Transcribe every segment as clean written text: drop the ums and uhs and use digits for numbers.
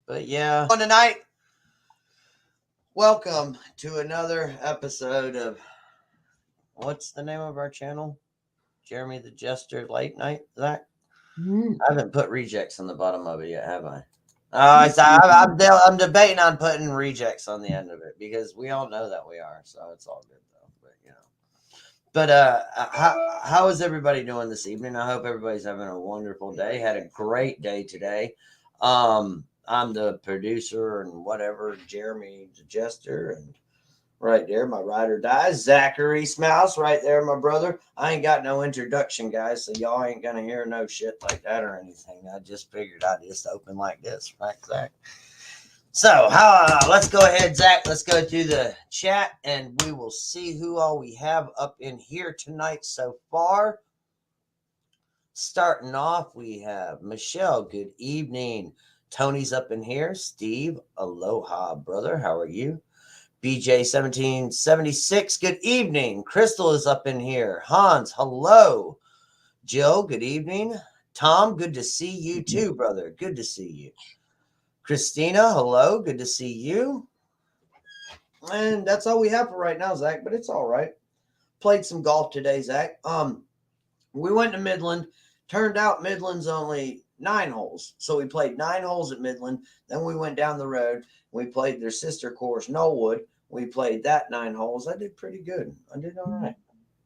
But yeah, on tonight, welcome to another episode of what's the name of our channel? Jeremy the Jester Late Night, Zach? I haven't put rejects on the bottom of it yet, have I? I'm debating on putting rejects on the end of it because we all know that we are, so it's all good though. But how is everybody doing this evening? I hope everybody's having a wonderful day. Had a great day today. I'm the producer and whatever, Jeremy the Jester, and right there, my ride or die, Zachary Smouse, right there, my brother. I ain't got no introduction, guys, so y'all ain't gonna hear no shit like that or anything. I just figured I'd just open like this, right, Zach? So, let's go ahead, Zach. Let's go through the chat, and we will see who all we have up in here tonight so far. Starting off, we have Michelle. Good evening. Tony's up in here. Steve, aloha, brother. How are you? BJ1776, good evening. Crystal is up in here. Hans, hello. Jill, good evening. Tom, good to see you too, brother. Good to see you. Christina, hello. Good to see you. And that's all we have for right now, Zach, but it's all right. Played some golf today, Zach. We went to Midland. Turned out Midland's only 9 holes. So we played 9 holes at Midland. Then we went down the road. We played their sister course, Knollwood. We played that 9 holes. I did pretty good. I did all right.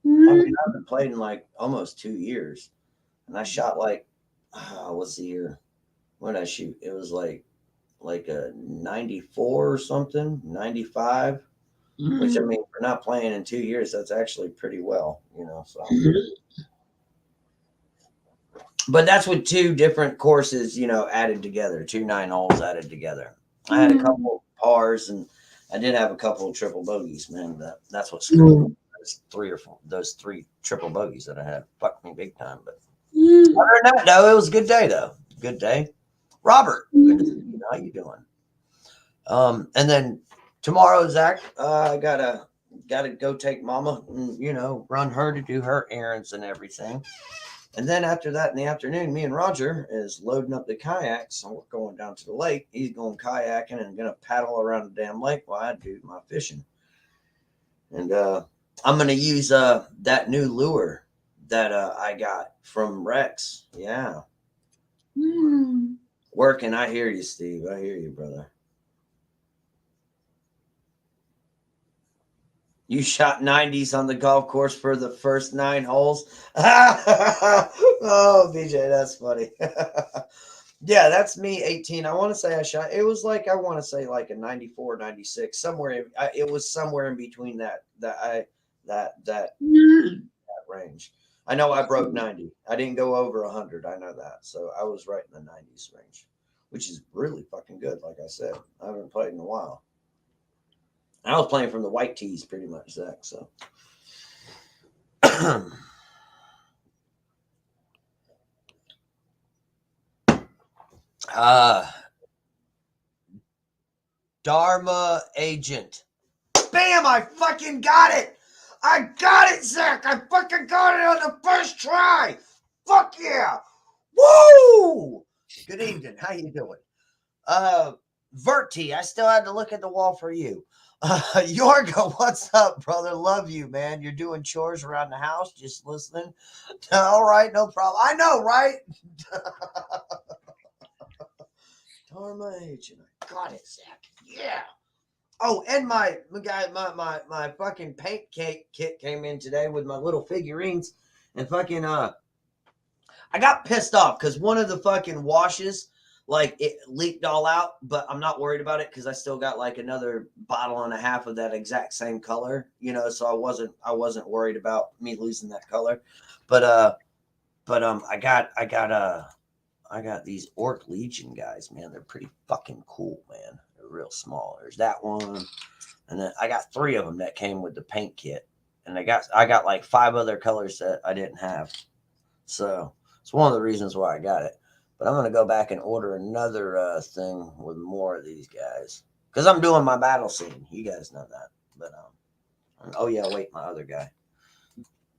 I mean, I've been playing like almost 2 years. And I shot like, what's the year? When did I shoot? It was like a 94 or something, 95. Which, I mean, for not playing in 2 years, that's actually pretty well, so. But that's with 2 different courses, added together, 2 9 holes added together. I had a couple pars and I did have a couple of triple bogeys, man. That's what screwed me. Those 3 triple bogeys that I had fucked me big time. But other than that, no, it was a good day though. Good day. Robert, good to see you. How you doing? And then tomorrow, Zach, I gotta go take Mama and run her to do her errands and everything. And then after that in the afternoon, me and Roger is loading up the kayaks and we're going down to the lake. He's going kayaking and going to paddle around the damn lake while I do my fishing. And I'm going to use that new lure that I got from Rex. Yeah. Working. I hear you, Steve. I hear you, brother. You shot 90s on the golf course for the first 9 holes. Oh, BJ, that's funny. Yeah, that's me, 18. I want to say I shot. It was like, I want to say like a 94, 96, somewhere. It was somewhere in between that range. I know I broke 90. I didn't go over 100. I know that. So I was right in the 90s range, which is really fucking good. Like I said, I haven't played in a while. I was playing from the white tees pretty much, Zach. So, Dharma Agent. Bam! I fucking got it. I got it, Zach. I fucking got it on the first try. Fuck yeah! Woo! Good evening. How you doing? Verti. I still had to look at the wall for you. Yorga, what's up, brother? Love you, man. You're doing chores around the house, just listening. All right, no problem. I know, right? Dharma Agent. I got it, Zach. Yeah. Oh, and my fucking paint cake kit came in today with my little figurines, and fucking I got pissed off because one of the fucking washes, like, it leaked all out, but I'm not worried about it because I still got like another bottle and a half of that exact same color, so I wasn't worried about me losing that color. But I got these Orc Legion guys, man. They're pretty fucking cool, man. They're real small. There's that one. And then I got 3 of them that came with the paint kit. And I got like 5 other colors that I didn't have. So it's one of the reasons why I got it. But I'm going to go back and order another thing with more of these guys. Because I'm doing my battle scene. You guys know that. But, oh yeah, wait, my other guy.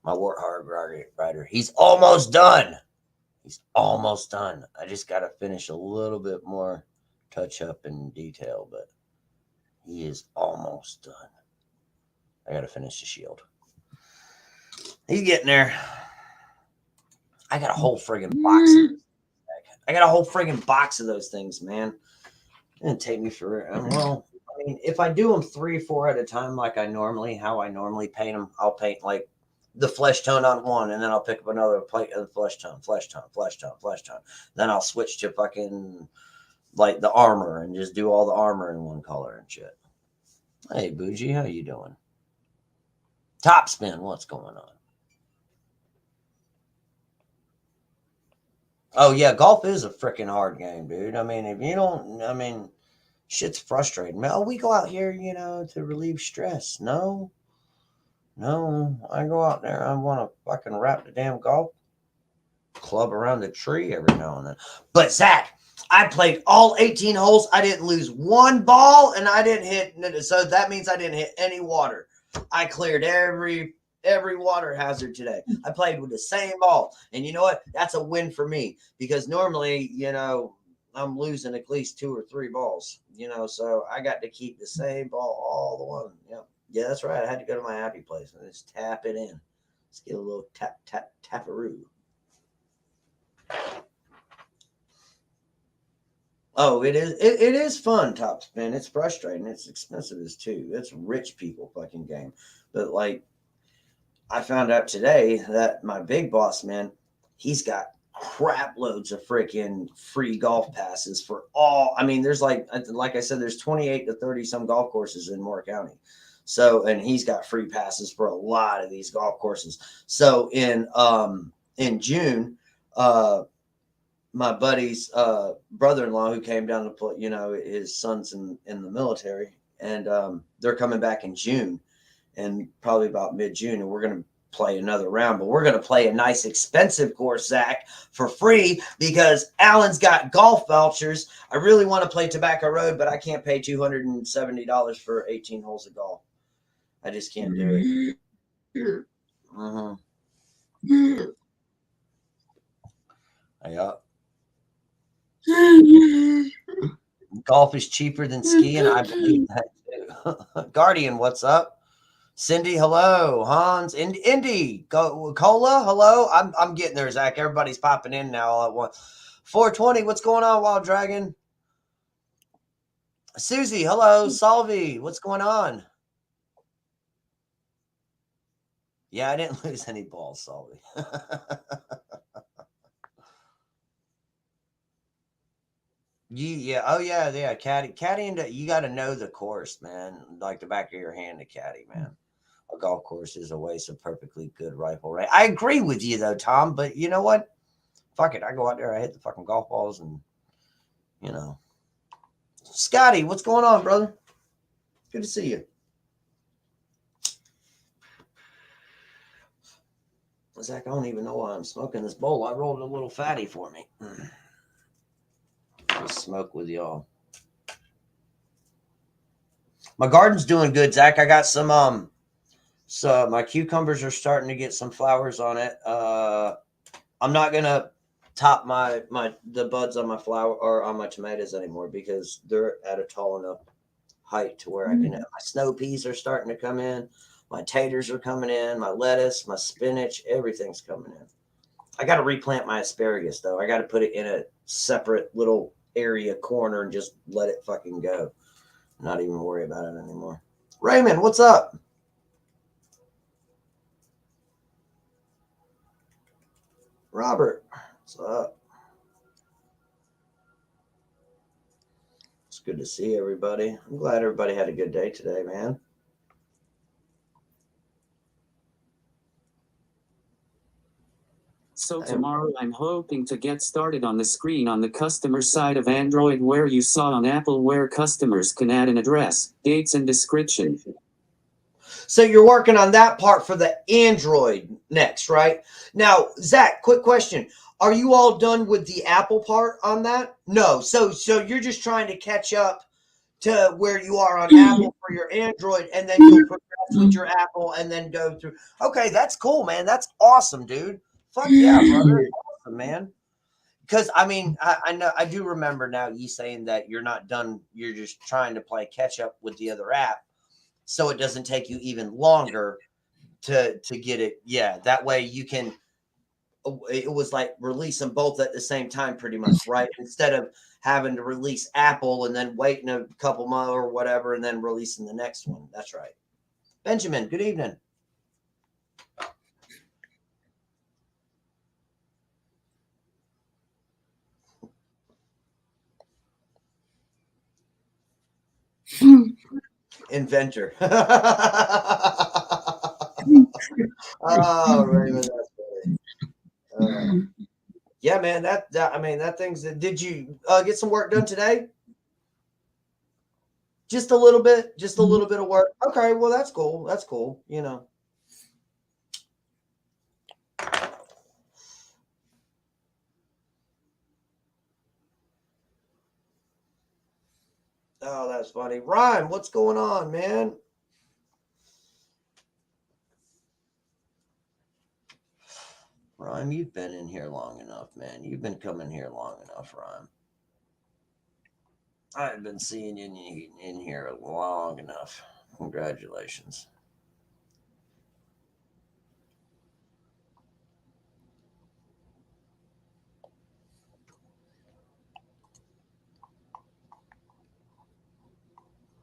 My Warthog Rider. He's almost done. He's almost done. I just got to finish a little bit more touch up in detail, but he is almost done. I gotta finish the shield. He's getting there. I got a whole friggin' box. I got a whole friggin' box of those things, man. It didn't take me for well. I mean, if I do them 3 or 4 at a time, like how I normally paint them, I'll paint like the flesh tone on one, and then I'll pick up another plate of the flesh tone. Then I'll switch to fucking like the armor and just do all the armor in one color and shit. Hey, Bougie, how you doing? Top Spin, what's going on? Oh yeah, golf is a freaking hard game, dude. I mean, if you don't, I mean, shit's frustrating. Man, oh, we go out here, to relieve stress. No, I go out there. I want to fucking wrap the damn golf club around the tree every now and then. But Zach, I played all 18 holes. I didn't lose one ball, and I didn't hit. So that means I didn't hit any water. I cleared every water hazard today. I played with the same ball, and you know what? That's a win for me because normally, I'm losing at least 2 or 3 balls. So I got to keep the same ball all the one. Yeah, that's right. I had to go to my happy place and just tap it in. Let's get a little taparoo. Oh, it is. It is fun, Top Spin. It's frustrating. It's expensive as too. It's rich people fucking game. But like, I found out today that my big boss man, he's got crap loads of freaking free golf passes for all. I mean, there's like I said, there's 28 to 30 some golf courses in Moore County. So, and he's got free passes for a lot of these golf courses. So in June, my buddy's brother-in-law who came down to play, his son's in the military, and they're coming back in June, and probably about mid-June, and we're going to play another round, but we're going to play a nice expensive course, Zach, for free because Alan's got golf vouchers. I really want to play Tobacco Road, but I can't pay $270 for 18 holes of golf. I just can't do it. Yeah. Golf is cheaper than skiing. I believe that too. Guardian, what's up? Cindy, hello. Hans, Indy, Cola, hello. I'm getting there, Zach. Everybody's popping in now all at once. 420, what's going on, Wild Dragon? Susie, hello. Salvi, what's going on? Yeah, I didn't lose any balls, Salvi. Yeah. Oh, yeah. Caddy, and you got to know the course, man. Like the back of your hand, the caddy, man. A golf course is a waste of perfectly good rifle, right? I agree with you though, Tom. But you know what? Fuck it. I go out there, I hit the fucking golf balls, and Scotty, what's going on, brother? Good to see you. Zach, I don't even know why I'm smoking this bowl. I rolled a little fatty for me. Just smoke with y'all. My garden's doing good, Zach. I got some so my cucumbers are starting to get some flowers on it. I'm not gonna top the buds on my flower or on my tomatoes anymore because they're at a tall enough height to where I can. My snow peas are starting to come in. My taters are coming in. My lettuce, my spinach, everything's coming in. I got to replant my asparagus though. I got to put it in a separate little area corner and just let it fucking go. Not even worry about it anymore. Raymond, what's up? Robert, what's up? It's good to see everybody. I'm glad everybody had a good day today, man. So tomorrow I'm hoping to get started on the screen on the customer side of Android where you saw on Apple where customers can add an address, dates, and description. So you're working on that part for the Android next, right? Now, Zach, quick question. Are you all done with the Apple part on that? No. So you're just trying to catch up to where you are on Apple for your Android, and then you'll progress with your Apple and then go through. Okay, that's cool, man. That's awesome, dude. Fuck yeah, brother. Awesome, man. because I mean, I know I do remember now you saying that you're not done. You're just trying to play catch up with the other app, so it doesn't take you even longer to get it. Yeah, that way you can. It was like release them both at the same time, pretty much, right? Instead of having to release Apple and then waiting a couple months or whatever, and then releasing the next one. That's right. Benjamin, good evening. Inventor. Oh, Raymond, that's funny. Yeah, man. That I mean, that thing's. Did you get some work done today? Just a little bit. Just a little bit of work. Okay, well, that's cool. That's cool. You know. Oh, that's funny. Ryan, what's going on, man? Ryan, you've been in here long enough, man. You've been coming here long enough, Ryan. I've been seeing you in here long enough. Congratulations.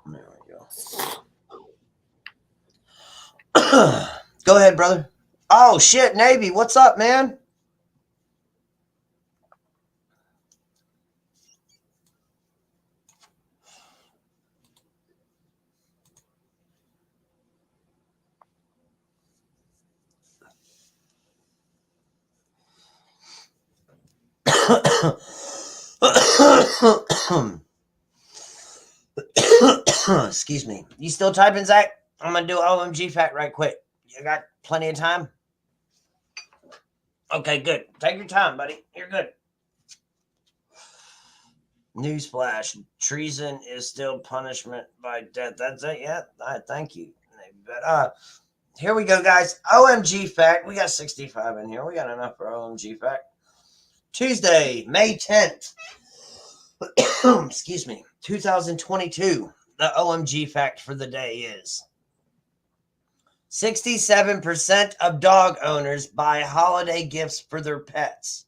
There we go. Go ahead, brother. Oh shit, Navy, what's up, man? Excuse me. You still typing, Zach? I'm gonna do OMG fact right quick. You got plenty of time? Okay, good. Take your time, buddy. You're good. Newsflash: treason is still punishment by death. That's it. Yeah. Thank you. But here we go, guys. OMG fact. We got 65 in here. We got enough for OMG fact. Tuesday, May 10th. Excuse me. 2022. The OMG fact for the day is 67% of dog owners buy holiday gifts for their pets.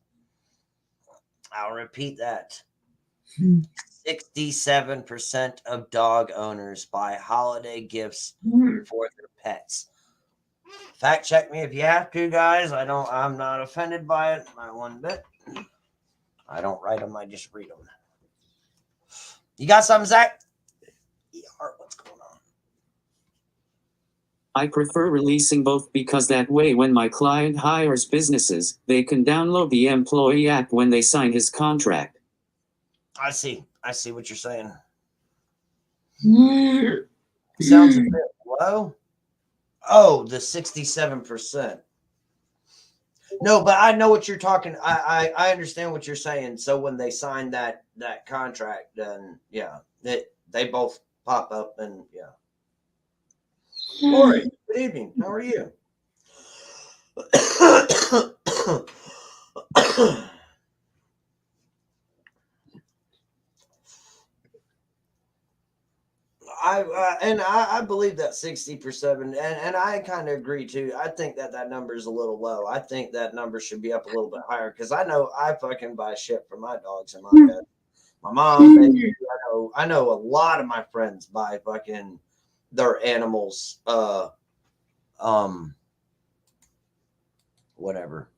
I'll repeat that. 67% of dog owners buy holiday gifts for their pets. Fact check me if you have to, guys. I'm not offended by it, not one bit. I don't write them, I just read them. You got something, Zach? What's going on? I prefer releasing both because that way when my client hires businesses, they can download the employee app when they sign his contract. I see what you're saying. Sounds a bit low. Oh, the 67%. No, but I know what you're talking. I understand what you're saying. So when they sign that contract, then yeah, they both pop up and yeah. Lori, good evening. How are you? I believe that 60%, and I kind of agree too. I think that number is a little low. I think that number should be up a little bit higher because I know I fucking buy shit for my dogs and my pets. My mom, baby, I know a lot of my friends buy fucking their animals, whatever,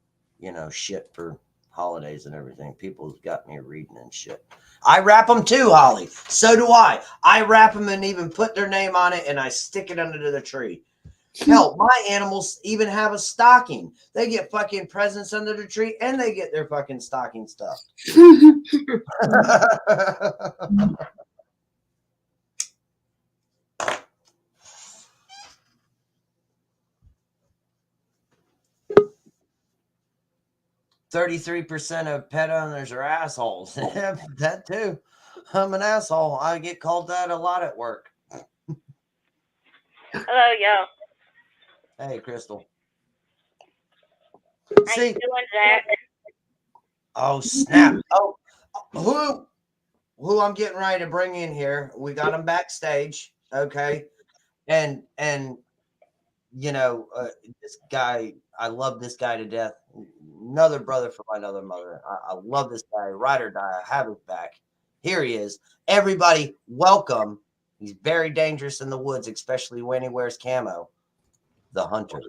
shit for holidays and everything. People got me reading and shit. I wrap them too, Holly. So do I. I wrap them and even put their name on it and I stick it under the tree. Hell, my animals even have a stocking. They get fucking presents under the tree and they get their fucking stocking stuffed. 33% of pet owners are assholes. That too. I'm an asshole. I get called that a lot at work. Hello, yo. Hey, Crystal. How you doing, Zach? Oh snap! Oh, who I'm getting ready to bring in here? We got him backstage, okay? And you know, this guy, I love this guy to death. Another brother from another mother. I love this guy. Ride or die. I have his back. Here he is. Everybody, welcome. He's very dangerous in the woods, especially when he wears camo. The Hunter.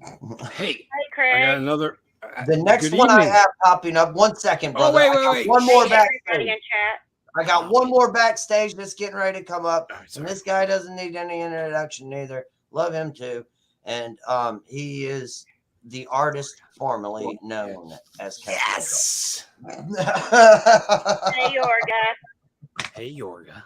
Hey, Hi, I Craig. got another. The next good one I evening. have popping up. 1 second, Oh, brother. wait, I got wait. one more Hey, everybody backstage. in chat. I got one more backstage that's getting ready to come up. All right, And sorry. this guy doesn't need any introduction either. Love him too. And he is the artist formerly known as Yes. Hey, Yorga. Hey, Yorga.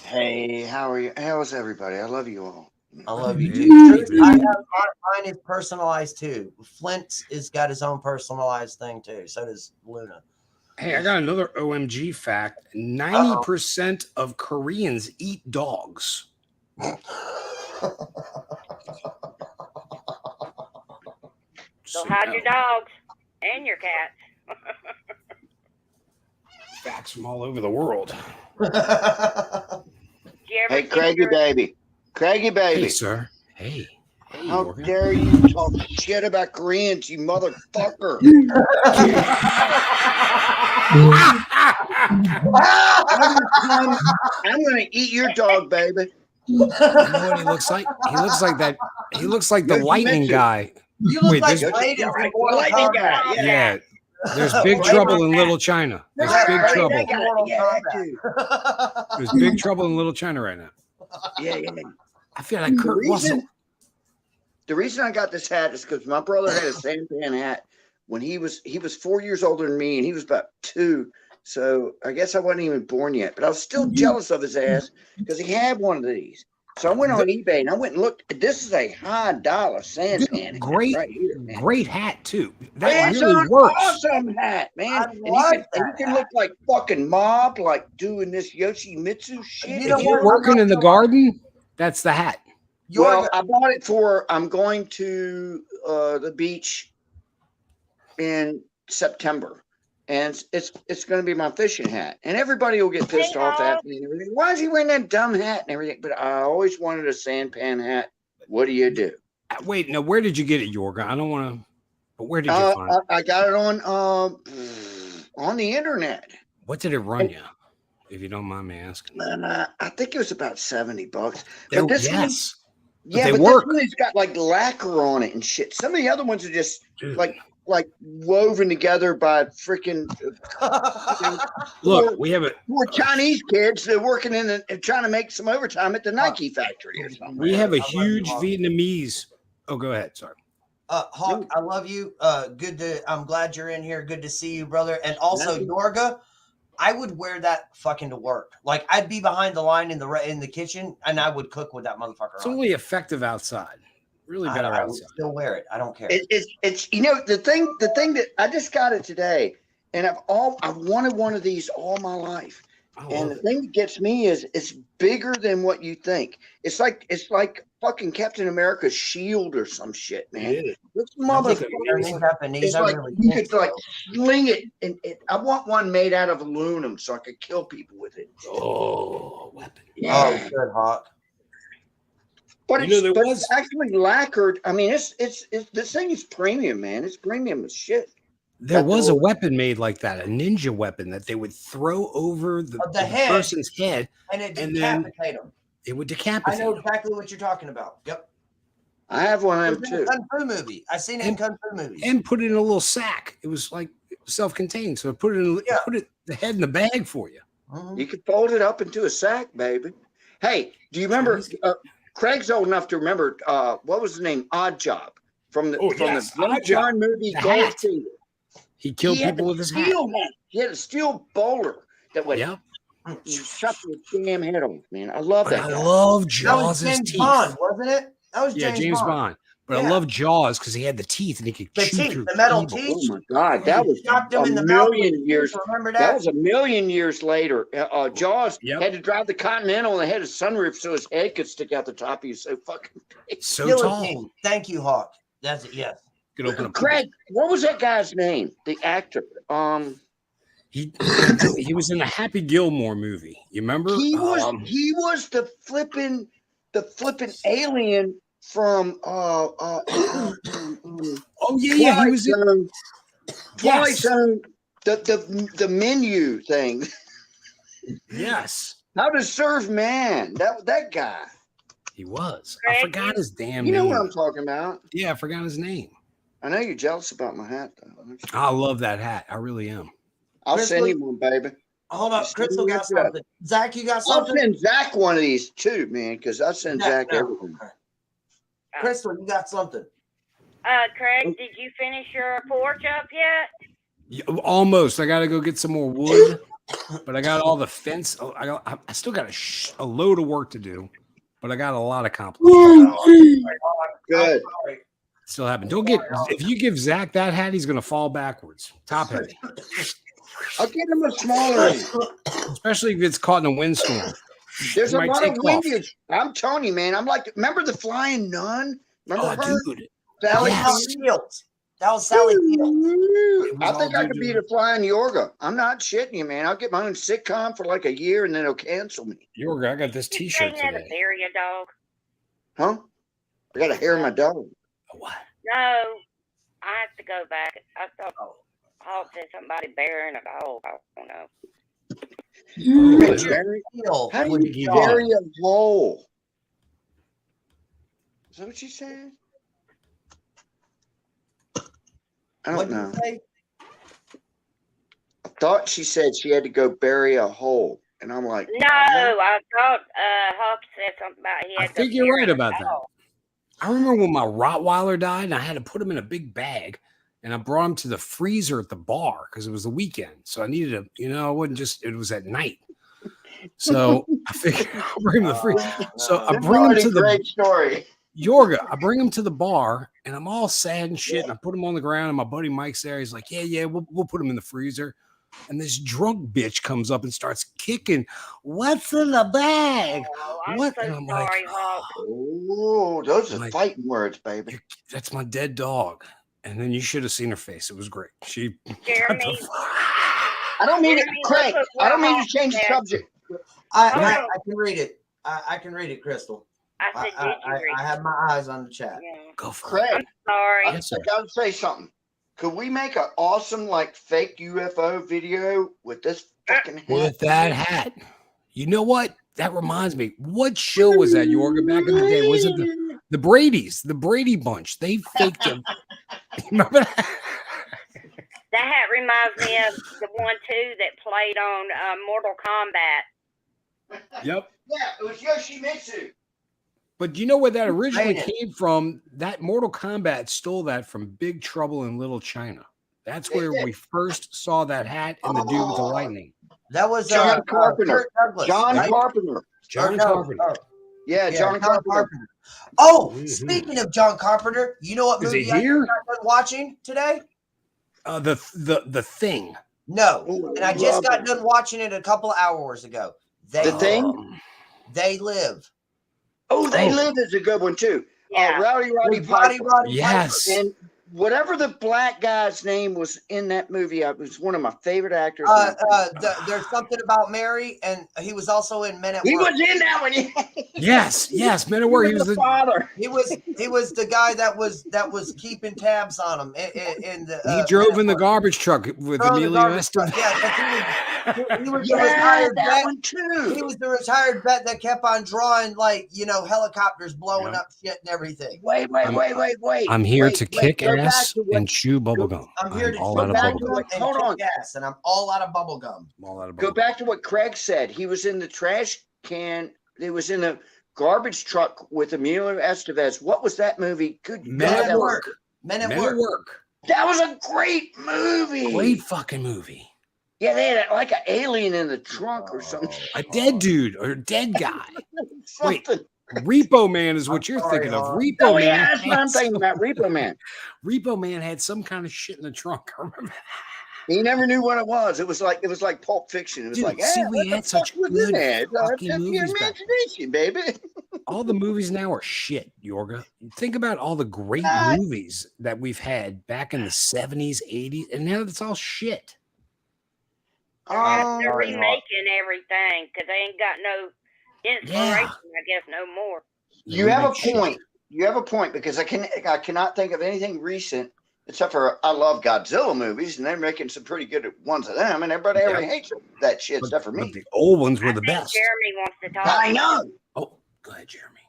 Hey, how are you? How's everybody? I love you all. I love you Hey, too. baby. I have mine is personalized too. Flint's has got his own personalized thing too. So does Luna. Hey, I got another OMG fact. 90% of Koreans eat dogs. So hide your dogs and your cats. Facts from all over the world. Did you ever Hey, see Craigie your- baby. Craigie baby. Hey, sir. Hey. Hey, How Yorga. dare you talk shit about Koreans, you motherfucker. I'm gonna eat your dog, baby. You know what he looks like? He looks like that. He looks like the Yoshi lightning Mitsu. guy. You look Wait, like there's- Raiden from Right, Mortal lightning Kombat. guy. Oh, Yeah. There's Big Right. Trouble in Little China. There's Yeah, Big right, Trouble. that guy. Mortal Yeah, that Kombat. There's Big Trouble in Little China right now. Yeah, yeah. I feel like Kurt Russell. The reason I got this hat is because my brother had a Santan hat when he was 4 years older than me, and he was about 2. So I guess I wasn't even born yet, but I was still jealous of his ass because he had one of these. So I went on eBay and I went and looked. This is a $high Santan hat Great, right here, man. great hat too. That It's really an works. awesome hat, man. I And like you that can hat. look like fucking Mob, like doing this Yoshi Mitsu shit. You know If you're what? working in the garden, that's the hat. Well, I bought it for. I'm going to the beach in September, and it's going to be my fishing hat. And everybody will get pissed off at me and everything. Why is he wearing that dumb hat and everything? But I always wanted a Sanpan hat. What do you do? Wait, now where did you get it, Yorga? I don't want to. But where did you find it? I got it on the internet. What did it run you? If you don't mind me asking. And I think it was about $70. They- But this one, yes. yeah, they but work. this one has got like lacquer on it and shit. Some of the other ones are just Dude. like woven together by freaking Look, we have a poor Chinese kids. They're working in and trying to make some overtime at the Nike factory or something. we have a I love you, huge Hawk. Vietnamese. Oh, go ahead. Sorry. Hawk, I love you. I'm glad you're in here. Good to see you, brother. And also, Yorga, I would wear that fucking to work. Like I'd be behind the line in the kitchen, and I would cook with that motherfucker It's on. only effective outside. Really better I would outside. still wear it. I don't care. It's you know the thing that I just got it today, and I've wanted one of these all my life. I And love the it. thing that gets me is it's bigger than what you think. It's like fucking Captain America's shield or some shit, man. Yeah. This I think motherfucker these Japanese, it's I like really you think could like so. sling it, and I want one made out of aluminum so I could kill people with it. Oh, weapon. Oh, good, Hawk. But You know, there but was- it's actually lacquered. I mean, it's this thing is premium, man. It's premium as shit. There Got the was a little- weapon made like that, a ninja weapon that they would throw over the head. person's head. And it And then- decapitate them. It would I decapitate know them. exactly what you're talking about. Yep. I have one It of was them in a too. Kung Fu movie. I seen it in Kung Fu movies. And put it in a little sack. It was like self-contained. So put it in Yeah. put it the head in the bag for you. Mhm. You could fold it up into a sack, baby. Hey, do you remember? Craig's old enough to remember. What was the name? Odd Job from the yes, Jim Odd Job. John movie. The Gold hat. Finger. He killed He had people a with his hat. steel hat. He had a steel bowler that would Yep. shut the damn head off, man. I love But that I guy. love That was Jaws' James teeth. Bond, wasn't it? That was Yeah, James Bond. But I Yeah. love Jaws because he had the teeth and he could The chew teeth, through the metal evil. teeth. Oh my God, that was Shocked him a in the mouth with million the years. teeth. Remember That that? was a million years later. Jaws Yep. had to drive the Continental and they had a sunroof so his head could stick out the top of you. So fucking. So tall. Guillotine. Thank you, Hawk. That's it. Yes. Could open up. Craig, what was that guy's name? The actor. He was in the Happy Gilmore movie. You remember? He was the flipping alien from oh yeah, he was in Twilight Zone, the menu thing. Yes. How to Serve Man. That guy. He was. I forgot his damn name. You know what name. I'm talking about? Yeah, I forgot his name. I know you're jealous about my hat, though. I love that hat. I really am. I'll send you one, baby. Hold up, Crystal got something. Zach, you got something? I'll send Zach one of these too, man, because I send Zach everything. Okay. Crystal, you got something. Craig, did you finish your porch up yet? Yeah, almost. I got to go get some more wood, but I got all the fence. I still got a load of work to do, but I got a lot accomplished. Good. Still happened. Don't get if you give Zach that hat, he's gonna fall backwards. Top heavy. I'll get him a smaller one. Especially if it's caught in a windstorm. There's a lot of off. windage. I'm telling you, man. I'm like, remember the Flying Nun? Remember her? Dude. Sally Fields. That was Sally Fields. I think I could be the Flying Yorga. I'm not shitting you, man. I'll get my own sitcom for like a year and then it'll cancel me. Yorga, I got this T-shirt You had to today. bury a dog. Huh? I got a hair in my dog. What? No, I have to go back. I thought Hawk said somebody burying a dog. I don't know. How do you bury a hole? Is that what she said? I don't know. I thought she said she had to go bury a hole. And I'm like, no, I thought Hawk said something about he had I think you're right about that. I remember when my Rottweiler died and I had to put him in a big bag and I brought him to the freezer at the bar because it was the weekend. So I needed I wasn't just, it was at night. So I figured I'll bring him to the freezer. So I bring him to the great story. Yorga. I bring him to the bar and I'm all sad and shit. And I put him on the ground and my buddy Mike's there. He's like, yeah, we'll put him in the freezer. And this drunk bitch comes up and starts kicking. What's in the bag? Oh, I'm what? so And I'm sorry, like, Hawk. Oh, those are like, fighting words, baby. That's my dead dog. And then you should have seen her face. It was great. She Jeremy. I don't mean it, Craig. I don't mean to change the subject. I can read it. I can read it, Crystal. I said, did you read I have my eyes on the chat. Yeah. Go for Craig, it. I'm sorry. I gotta say something. Could we make an awesome like fake UFO video with this fucking hat? With that hat. You know what? That reminds me. What show was that, Yorga, back in the day? Was it the Brady's, the Brady Bunch? They faked them. Remember that? That hat reminds me of the one, too, that played on Mortal Kombat. Yep. Yeah, it was Yoshimitsu. But you know where that originally came from? That Mortal Kombat stole that from Big Trouble in Little China. That's where we first saw that hat and the dude with the lightning. That was John Carpenter. Douglas, John right? Carpenter. John No, Carpenter. no. Yeah, John Carpenter. Oh, speaking of John Carpenter, you know what Is movie he I here? got done watching today? The Thing. No, Ooh, and I just got done watching it a couple of hours ago. The Thing? They Live. Oh, They Live is a good one too. Yeah. Roddy With Piper. Roddy Yes. Piper. And whatever the black guy's name was in that movie, it was one of my favorite actors. There's something about Mary, and he was also in Men at He Work. was in that one. Yes. Men at Work. He was the father. He was the guy that was keeping tabs on him. In the he drove in the garbage truck with Emilio Estevez. Yeah, he was the Yeah, retired that vet. one too. He was the retired vet that kept on drawing helicopters blowing up shit and everything. Wait. I'm here Wait, to wait, kick go back ass to what- and chew bubblegum. I'm here to all go out of back to bubblegum. it and Hold on. kick ass, and I'm all out of bubble gum. All out of Go bubblegum. back to what Craig said. He was in the trash can. He was in a garbage truck with Emilio Estevez. What was that movie? Good Men God, at that Work. Men at Men at Work. Work. That was a great movie. Great fucking movie. Yeah, they had like an alien in the trunk or something. A dead dude or a dead guy. Wait. Something. Repo Man is what you're sorry, thinking of. Hon. Repo Oh Man. yeah, that's what I'm had thinking some- about. Repo Man. Repo Man had some kind of shit in the trunk. I remember that. He never knew what it was. It was like Pulp Fiction. It was Dude, like, see, hey, we what had the such fuck was in good there? fucking That's your movies back imagination, baby. all the movies now are shit, Yorga. Think about all the great movies that we've had back in the 70s, 80s, and now it's all shit. They're remaking everything because they ain't got no inspiration, I guess, no more. You have a point. You have a point because I cannot think of anything recent except for I love Godzilla movies and they're making some pretty good ones of them and everybody hates that shit except for me. The old ones were the best. Jeremy wants to talk. I know. Oh, go ahead, Jeremy.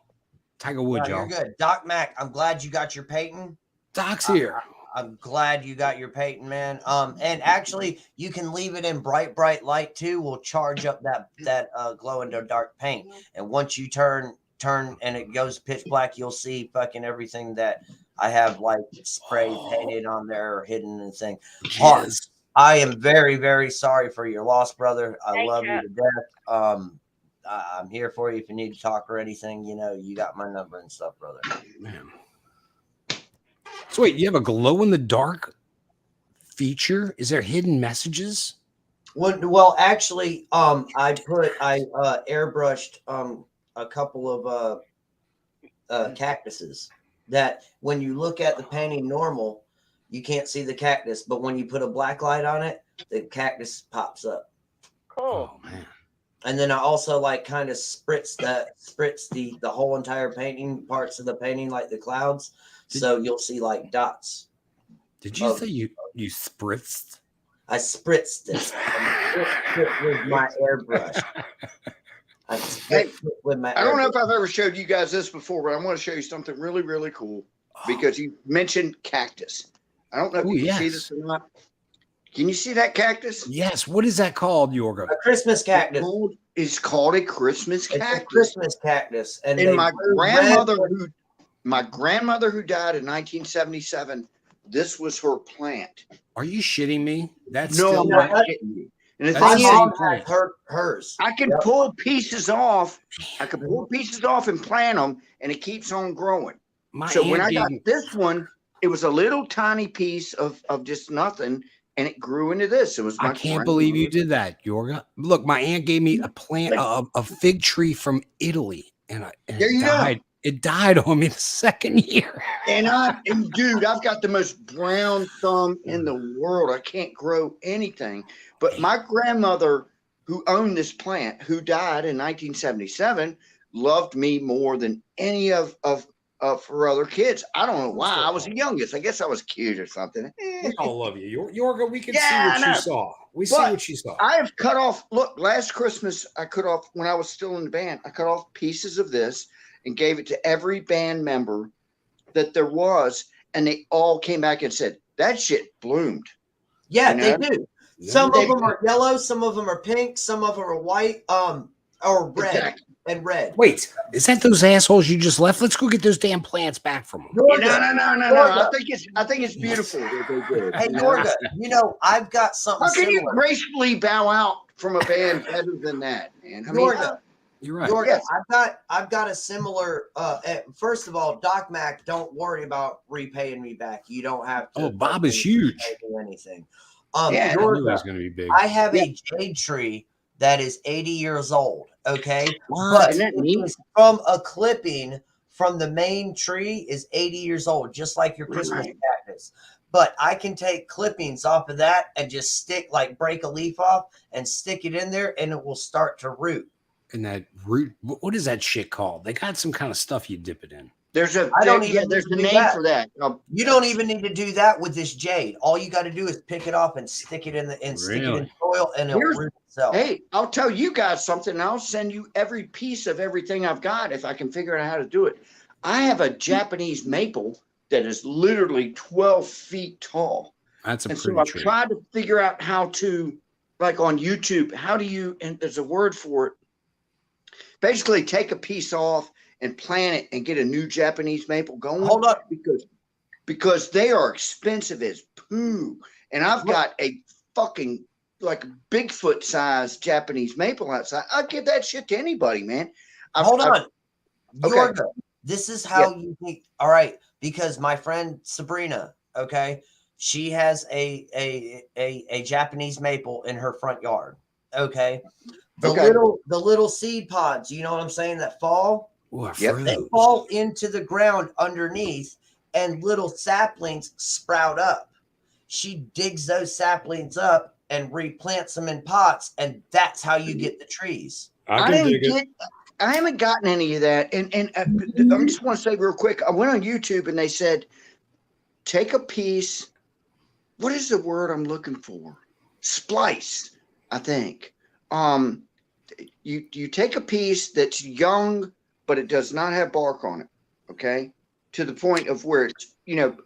Tiger Woods, y'all. You're good. Doc Mac, I'm glad you got your patent. Doc's here. I'm glad you got your patent, man. And actually, you can leave it in bright light too. We'll charge up that glow in the dark paint. And once you turn and it goes pitch black, you'll see fucking everything that I have like spray painted on there or hidden and thing. Yes. I am very, very sorry for your loss, brother. I love you to death. I'm here for you if you need to talk or anything. You know, you got my number and stuff, brother. Man. So wait, you have a glow in the dark feature? Is there hidden messages? Well, actually, I airbrushed a couple of cactuses that when you look at the painting normal, you can't see the cactus, but when you put a black light on it, the cactus pops up. Cool. Oh man. And then I also like kind of spritz the whole entire painting, parts of the painting, like the clouds. So you'll see like dots. Did you say you spritzed? I spritzed it. With my airbrush. I don't know if I've ever showed you guys this before, but I want to show you something really, really cool because you mentioned cactus. I don't know if you can see this or not. Can you see that cactus? Yes. What is that called, Yorga? A Christmas cactus. It's called a Christmas cactus. It's a Christmas cactus. And my grandmother who died in 1977, this was her plant. Are you shitting me? That's no, still I'm not shitting you. And the my thing mom is, has hers. I can pull pieces off. I can pull pieces off and plant them, and it keeps on growing. So when I got this one, it was a little tiny piece of just nothing, and it grew into this. It was. I can't believe you did that, Yorga. Look, my aunt gave me a plant, a fig tree from Italy, and it died. It died on me the second year. And dude, I've got the most brown thumb in the world. I can't grow anything. But my grandmother, who owned this plant, who died in 1977, loved me more than any of her other kids. I don't know why. I was the youngest. I guess I was cute or something. We all love you, Yorga. We can see what you saw. We see what you saw. I have cut off. Look, last Christmas I cut off when I was still in the band. I cut off pieces of this and gave it to every band member that there was, and they all came back and said that shit bloomed. Yeah, they do. Some of them are yellow, some of them are pink, some of them are white, or red and red. Wait, is that those assholes you just left? Let's go get those damn plants back from them. No. I think it's beautiful what they did. Hey, Yorga, you know, I've got something. How can you gracefully bow out from a band better than that, man? Yorga. You're right. Yorga, I've got a similar. First of all, Doc Mac, don't worry about repaying me back. You don't have to. Oh, Bob is huge. Anything. Yorga, I knew it was going to be big. I have a jade tree that is 80 years old. Okay, but from a clipping from the main tree is 80 years old, just like your Christmas cactus. But I can take clippings off of that and just break a leaf off and stick it in there, and it will start to root. And that root, what is that shit called? They got some kind of stuff you dip it in. There's a name for that. You don't even need to do that with this jade. All you got to do is pick it up and stick it in stick it in soil, and it'll root itself. Hey, I'll tell you guys something. I'll send you every piece of everything I've got if I can figure out how to do it. I have a Japanese maple that is literally 12 feet tall. That's a pretty so I've tree. tried to figure out how to, like on YouTube, how do you, and there's a word for it, basically take a piece off and plant it and get a new Japanese maple going. Hold on. Because they are expensive as poo. And I've got a fucking like Bigfoot sized Japanese maple outside. I'll give that shit to anybody, man. Hold on. Okay. This is how you think. All right. Because my friend Sabrina, okay, she has a Japanese maple in her front yard. Okay. The little seed pods, you know what I'm saying, that fall. Ooh, Yep. They fall into the ground underneath, and little saplings sprout up. She digs those saplings up and replants them in pots, and that's how you get the trees. I haven't gotten any of that. And I just want to say real quick, I went on YouTube and they said, take a piece. What is the word I'm looking for? Splice, I think. You take a piece that's young, but it does not have bark on it. Okay. To the point of where it's,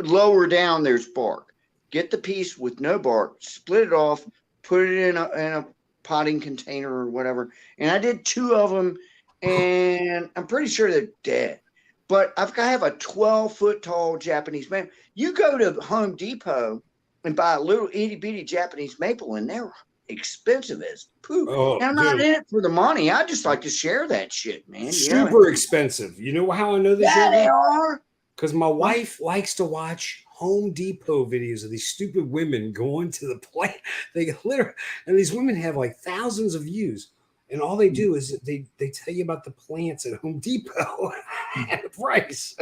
lower down, there's bark. Get the piece with no bark, split it off, put it in a potting container or whatever. And I did 2 of them, and I'm pretty sure they're dead. But I have a 12-foot tall Japanese maple. You go to Home Depot and buy a little itty bitty Japanese maple, and they're expensive as poop. Oh, and I'm not in it for the money. I just like to share that shit, man. Super expensive. You know how I know this? Yeah, they are. Because my wife likes to watch Home Depot videos of these stupid women going to the plant. They literally, and these women have like thousands of views, and all they do is they tell you about the plants at Home Depot and the price.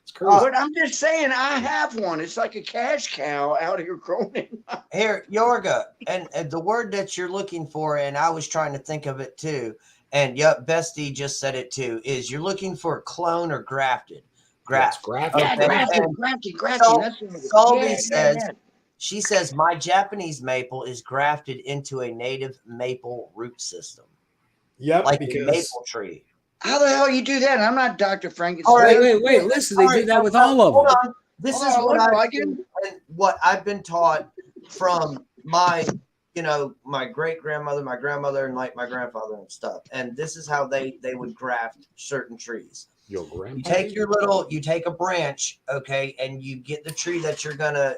It's crazy. But I'm just saying, I have one. It's like a cash cow out here growing. Here, Yorga, and the word that you're looking for, and I was trying to think of it too, and yep, Bestie just said it too, is you're looking for clone or grafted. Grafting. Yeah, grafting. Colby says, she says, my Japanese maple is grafted into a native maple root system. Yep, like a maple tree. How the hell you do that? I'm not Dr. Frankenstein. Wait. Listen, they do that with all of them. On. This is what I've been taught from my, my great grandmother, my grandmother, and like my grandfather and stuff. And this is how they would graft certain trees. You take a branch, okay, and you get the tree that you're gonna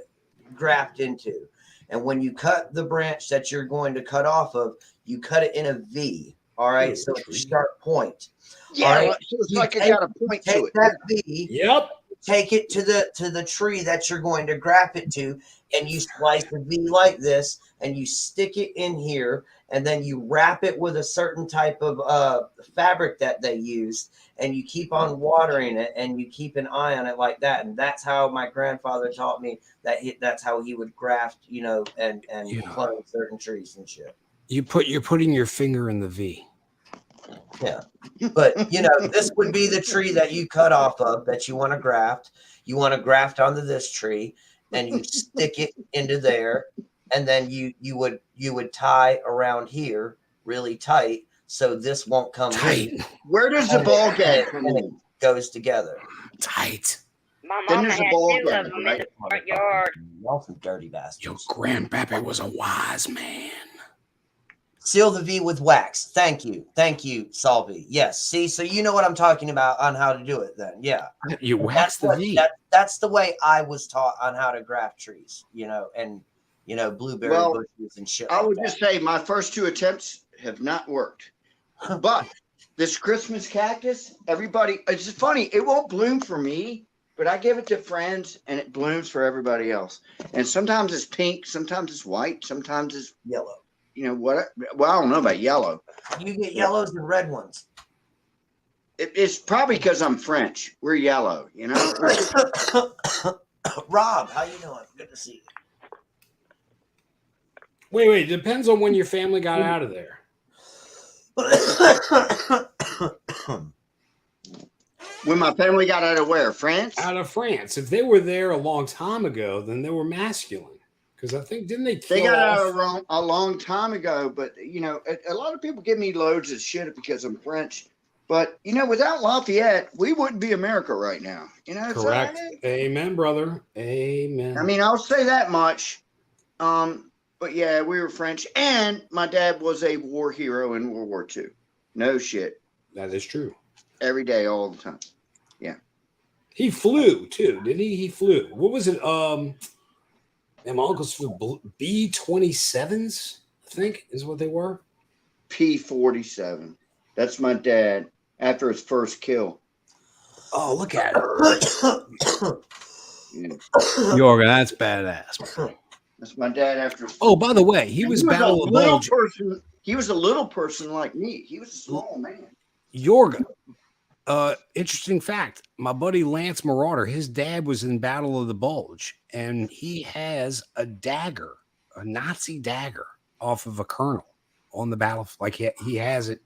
graft into. And when you cut the branch that you're going to cut off of, you cut it in a V. All right, so it's a sharp point. Yeah, all right? So it's like I got a point to it. That V. Yep. Take it to the tree that you're going to graft it to, and you slice the V like this, and you stick it in here, and then you wrap it with a certain type of fabric that they used, and you keep on watering it, and you keep an eye on it like that. And that's how my grandfather taught me that's how he would graft, and clone certain trees and shit. You're putting your finger in the V. Yeah. But, this would be the tree that you cut off of that you want to graft. You want to graft onto this tree, and you stick it into there. And then you would tie around here really tight so this won't come tight. In. Where does the ball gag come in? It goes together. Tight. My mama had 2 of them in the front yard. Y'all some dirty bastards. Your grandpappy was a wise man. Seal the V with wax. Thank you, Salvi. Yes. See, so you know what I'm talking about on how to do it. Then, yeah. You wax the V. That's the way I was taught on how to graft trees. And blueberry bushes and shit. I would just say my first 2 attempts have not worked. But this Christmas cactus, everybody, it's funny. It won't bloom for me, but I give it to friends, and it blooms for everybody else. And sometimes it's pink, sometimes it's white, sometimes it's yellow. Well, I don't know about yellow. You get yellows and red ones. It's probably because I'm French. We're yellow, Rob, how you doing? Good to see you. Wait. Depends on when your family got out of there. When my family got out of where? France? Out of France. If they were there a long time ago, then they were masculine. Because I think, didn't they kill They got out a long time ago, but, a lot of people give me loads of shit because I'm French. But, without Lafayette, we wouldn't be America right now. Correct. Amen, brother. Amen. I mean, I'll say that much. But, yeah, we were French. And my dad was a war hero in World War II. No shit. That is true. Every day, all the time. Yeah. He flew, too, didn't he? He flew. What was it? My uncles flew B-27s, I think, is what they were. P-47. That's my dad after his first kill. Oh, look at it. Yorga, that's badass. That's my dad after. Oh, by the way, he was Battle of He was a little person like me. He was a small man. Yorga, Interesting fact. My buddy Lance Marauder, his dad was in Battle of the Bulge, and he has a dagger, a Nazi dagger, off of a colonel on the battlefield. Like he has it.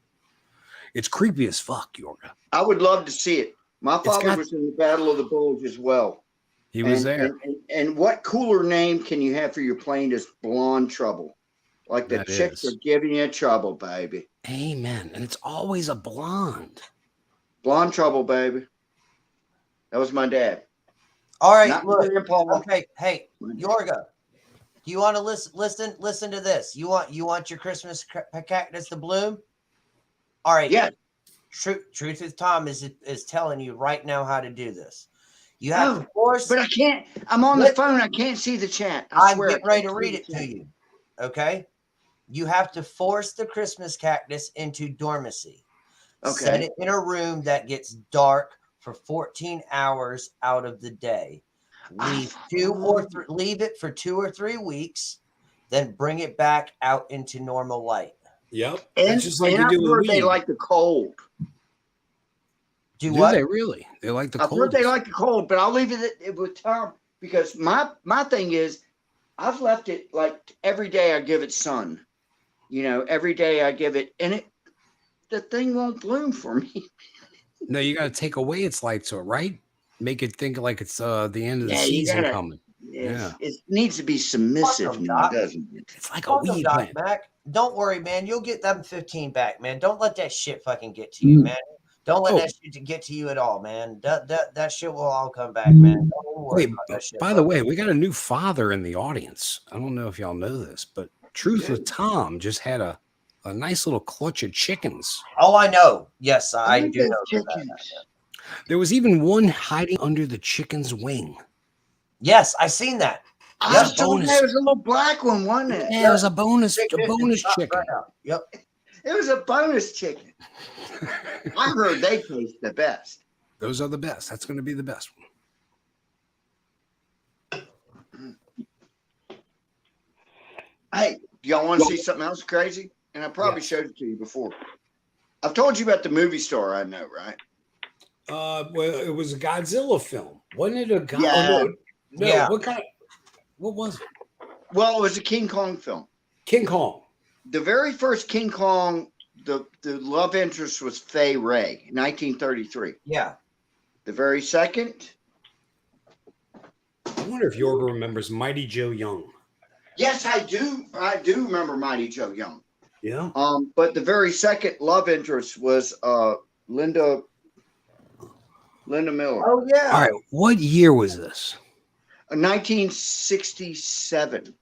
It's creepy as fuck, Yorga. I would love to see it. My father was in the Battle of the Bulge as well. He was there. And what cooler name can you have for your plane is Blonde Trouble? Like the chicks are giving you trouble, baby. Amen. And it's always a blonde. Blonde Trouble, baby. That was my dad. All right, Not look. Grandpa. Okay, hey, Yorga, do you want to listen to this? You want your Christmas cactus to bloom? All right. Yeah. Truth with Tom is telling you right now how to do this. You have to force. But I can't. I'm on the phone. I can't see the chat. I'm getting ready to read it to you. Okay. You have to force the Christmas cactus into dormancy. Okay. Set it in a room that gets dark for 14 hours out of the day. Leave it for 2 or 3 weeks, then bring it back out into normal light. Yep. And just like you do with weed. They like the cold. Do what? They really? They like the cold. I've heard they like the cold, but I'll leave it with Tom because my thing is I've left it like every day I give it sun. You know, every day I give it, and the thing won't bloom for me. No, you got to take away its light, so right? Make it think like it's the end of the season coming. It needs to be submissive now, doesn't it? It's like a weed plant. Mac. Don't worry, man. You'll get them 15 back, man. Don't let that shit fucking get to you, man. Don't let that shit get to you at all, man. That shit will all come back, man. Don't worry about that shit. By the way, we got a new father in the audience. I don't know if y'all know this, but Truth with Tom just had a nice little clutch of chickens. Oh, I know. Yes, I do know chickens. There was even one hiding under the chicken's wing. Yes, I seen that. I was told there was a little black one, wasn't it? Yeah, it was a bonus chicken. Yep. It was a bonus chicken. I heard they taste the best. Those are the best. That's going to be the best one. Hey, do y'all want to see something else crazy? And I probably showed it to you before. I've told you about the movie star I know, right? Well, it was a Godzilla film. Wasn't it a Godzilla? Yeah. No, yeah. What was it? Well, it was a King Kong film. King Kong. The very first King Kong, the love interest was Fay Ray, 1933. Yeah. The very second. I wonder if Yorga remembers Mighty Joe Young. Yes, I do. I do remember Mighty Joe Young. Yeah. But the very second love interest was Linda Miller. Oh yeah. All right. What year was this? 1967.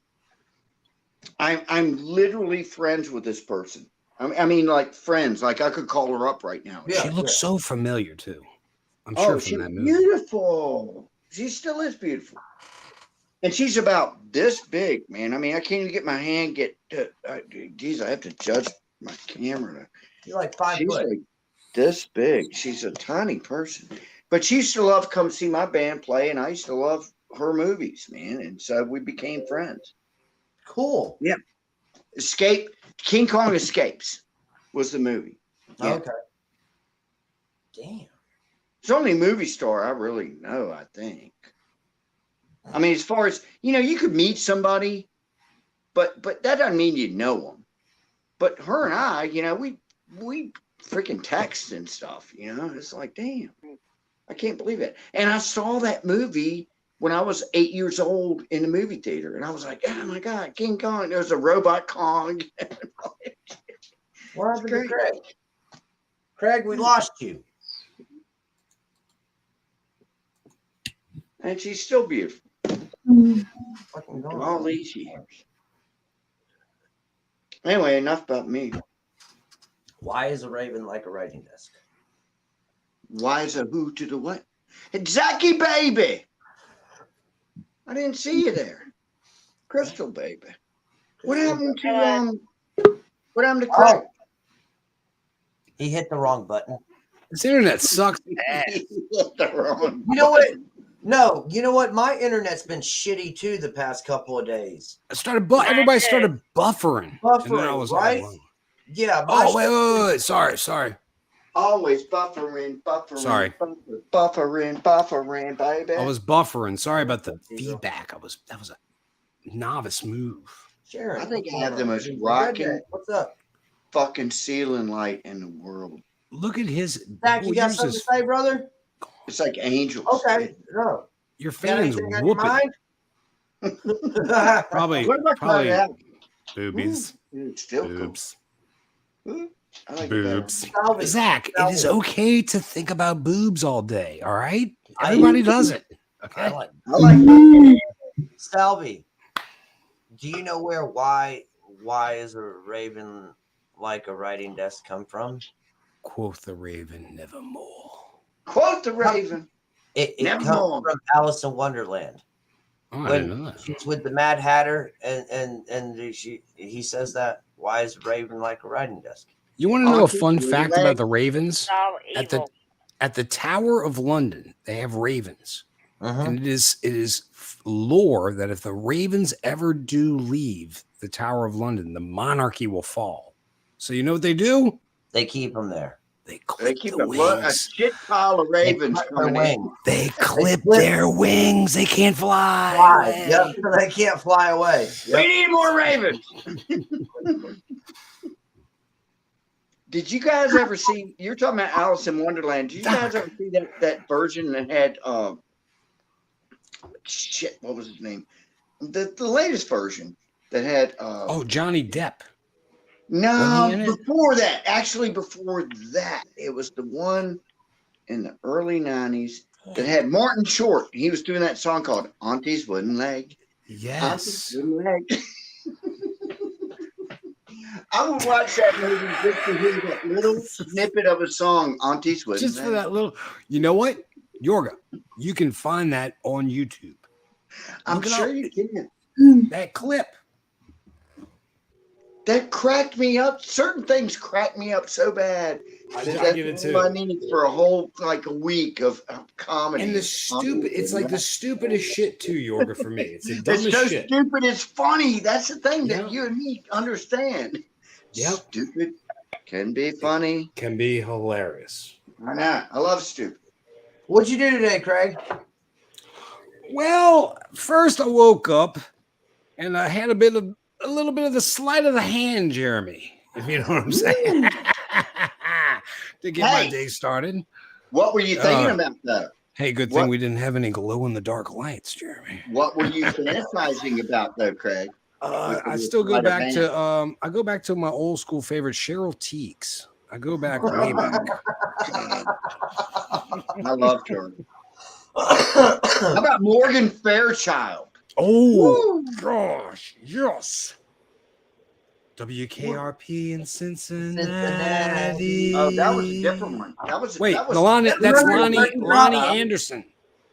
I'm literally friends with this person. I mean, like friends. Like I could call her up right now. Yeah, she looks so familiar too. I'm sure from that movie. Beautiful. She still is beautiful. And she's about this big, man. I mean, I can't even get my hand geez, I have to judge my camera. She's like 5 She's foot. like this big. She's a tiny person. But she used to love to come see my band play, and I used to love her movies, man. And so we became friends. Cool. Yeah. King Kong Escapes was the movie. Yeah. Okay. Damn. It's the only movie star I really know, I think. I mean, as far as, you could meet somebody, but that doesn't mean you know them. But her and I, we freaking text and stuff, It's like, damn, I can't believe it. And I saw that movie when I was 8 years old in the movie theater. And I was like, oh, my God, King Kong. There was a robot Kong. What happened to Craig? Craig, we lost you. And she's still beautiful. All these years. Anyway, enough about me. Why is a raven like a writing desk? Why is a who to the what? It's Zachy, baby. I didn't see you there. Crystal, baby. What happened to Craig? He hit the wrong button. This internet sucks. He hit the wrong. You know what? No, you know what? My internet's been shitty too the past couple of days. Everybody started buffering. Buffering, right? Yeah. Oh, wait. Sorry. Always buffering, Sorry. buffering, baby. I was buffering. Sorry about the feedback. That was a novice move. Sharon, I think what's I have going the on? most Redneck, rocking what's up? fucking ceiling light in the world. Look at his. Zach, boy, you got yours something to is- say, brother? It's like angels. Okay, no. Your Got fans anything on your whooping. mind? Probably, What about probably out? boobies. It's still Boobs. cool. I like it better. Boobs. Salvi, Zach, it is Salvi. okay to think about boobs all day. All right, everybody does it. I Okay. like I like Salvi. Do you know where why is a raven like a writing desk come from? Quoth the raven, nevermore. quote the Raven. It Never comes more. from Alice in Wonderland. Oh, I didn't know that. She's with the Mad Hatter, and he says that why is a raven like a writing desk? You want to know a Auntie, fun where you fact at? about the ravens? All At the evil. at the Tower of London, they have ravens, Uh-huh. and it is lore that if the ravens ever do leave the Tower of London, the monarchy will fall. So you know what they do? They keep them there. They They clip keep the a wings. shit pile of ravens They clip their coming in. wings. They clip clip- their wings. They can't fly. Fly. away. Yep. They can't fly away. We Yep. need more ravens. Did you guys ever see? You're talking about Alice in Wonderland. Did you guys ever see that version that had shit? What was his name? The latest version that had Oh, Johnny Depp. no, Wasn't he in it? before that. Actually, before that, it was the one in the early '90s that had Martin Short. He was doing that song called "Auntie's Wooden Leg." Yes. Auntie's Wooden Leg. I would watch that movie just to hear that little snippet of a song, Auntie's Wooden Just for Leg. that little. You know what, Yorga? You can find that on YouTube. I'm Look it sure up. you can. That clip. That cracked me up. Certain things crack me up so bad. I That's get it all I too. need for a whole a week of comedy. And the stupid, it's like the stupidest shit too, Yorga, for me. It's the It's dumbest so shit. stupid. It's funny. That's the thing Yeah. that you and me understand. Yep. Stupid can be funny. Can be hilarious. I know. I love stupid. What'd you do today, Craig? Well, first I woke up and I had a little bit of the sleight of the hand, Jeremy, if you know what I'm saying, to get my Hey. day started. What were you thinking Uh, about though? Hey, good What? thing we didn't have any glow in the dark lights, Jeremy. What were you fantasizing about though, Craig? I still go back to I go back to my old school favorite, Cheryl Teagues. I go back way back. I loved her. How about Morgan Fairchild? Oh gosh, yes. WKRP in Cincinnati. Oh, that was a different one. That was Wait, that was, Lonnie, that's Lonnie Lonnie Anderson.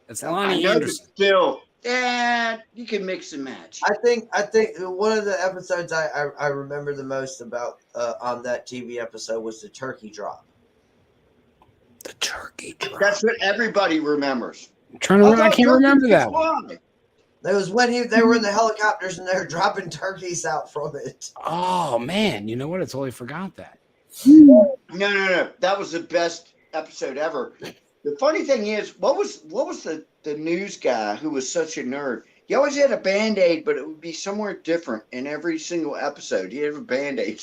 That's I Lonnie know, but Anderson. still, yeah, you can mix and match. I think one of the episodes I remember the most about on that TV episode was the turkey drop. The turkey drop. That's what everybody remembers. I'm trying to. I thought can't turkeys remember could that one. fly. That was when they were in the helicopters and they were dropping turkeys out from it. Oh man, you know what? I totally forgot that. No. That was the best episode ever. The funny thing is, what was the news guy who was such a nerd? He always had a Band-Aid, but it would be somewhere different in every single episode. He had a Band-Aid.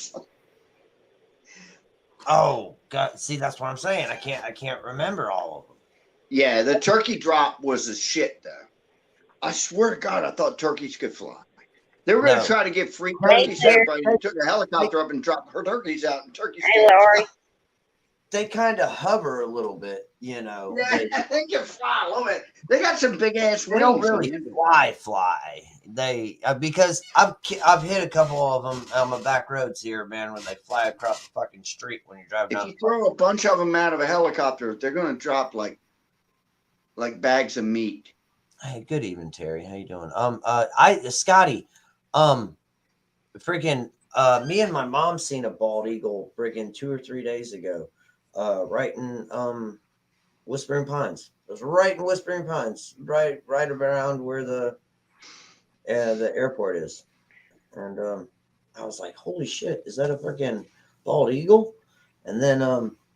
Oh God! See, that's what I'm saying. I can't remember all of them. Yeah, the turkey drop was a shit though. I swear to God, I thought turkeys could fly. They were going to No. try to get free Hey, turkeys to everybody. They took a helicopter up and dropped her turkeys out, and turkeys. Hey, Lori. They kind of hover a little bit, you know. Yeah, they can fly a little bit. They got some big ass They don't wings. really man. fly. They because I've hit a couple of them on the back roads here, man, when they fly across the fucking street when you're driving If down. you throw a bunch of them out of a helicopter, they're going to drop like bags of meat. Hey, good evening, Terry. How you doing? Scotty, freaking me and my mom seen a bald eagle freaking 2 or 3 days ago, right in Whispering Pines. It was right in Whispering Pines, right around where the airport is, and I was like, holy shit, is that a freaking bald eagle? And then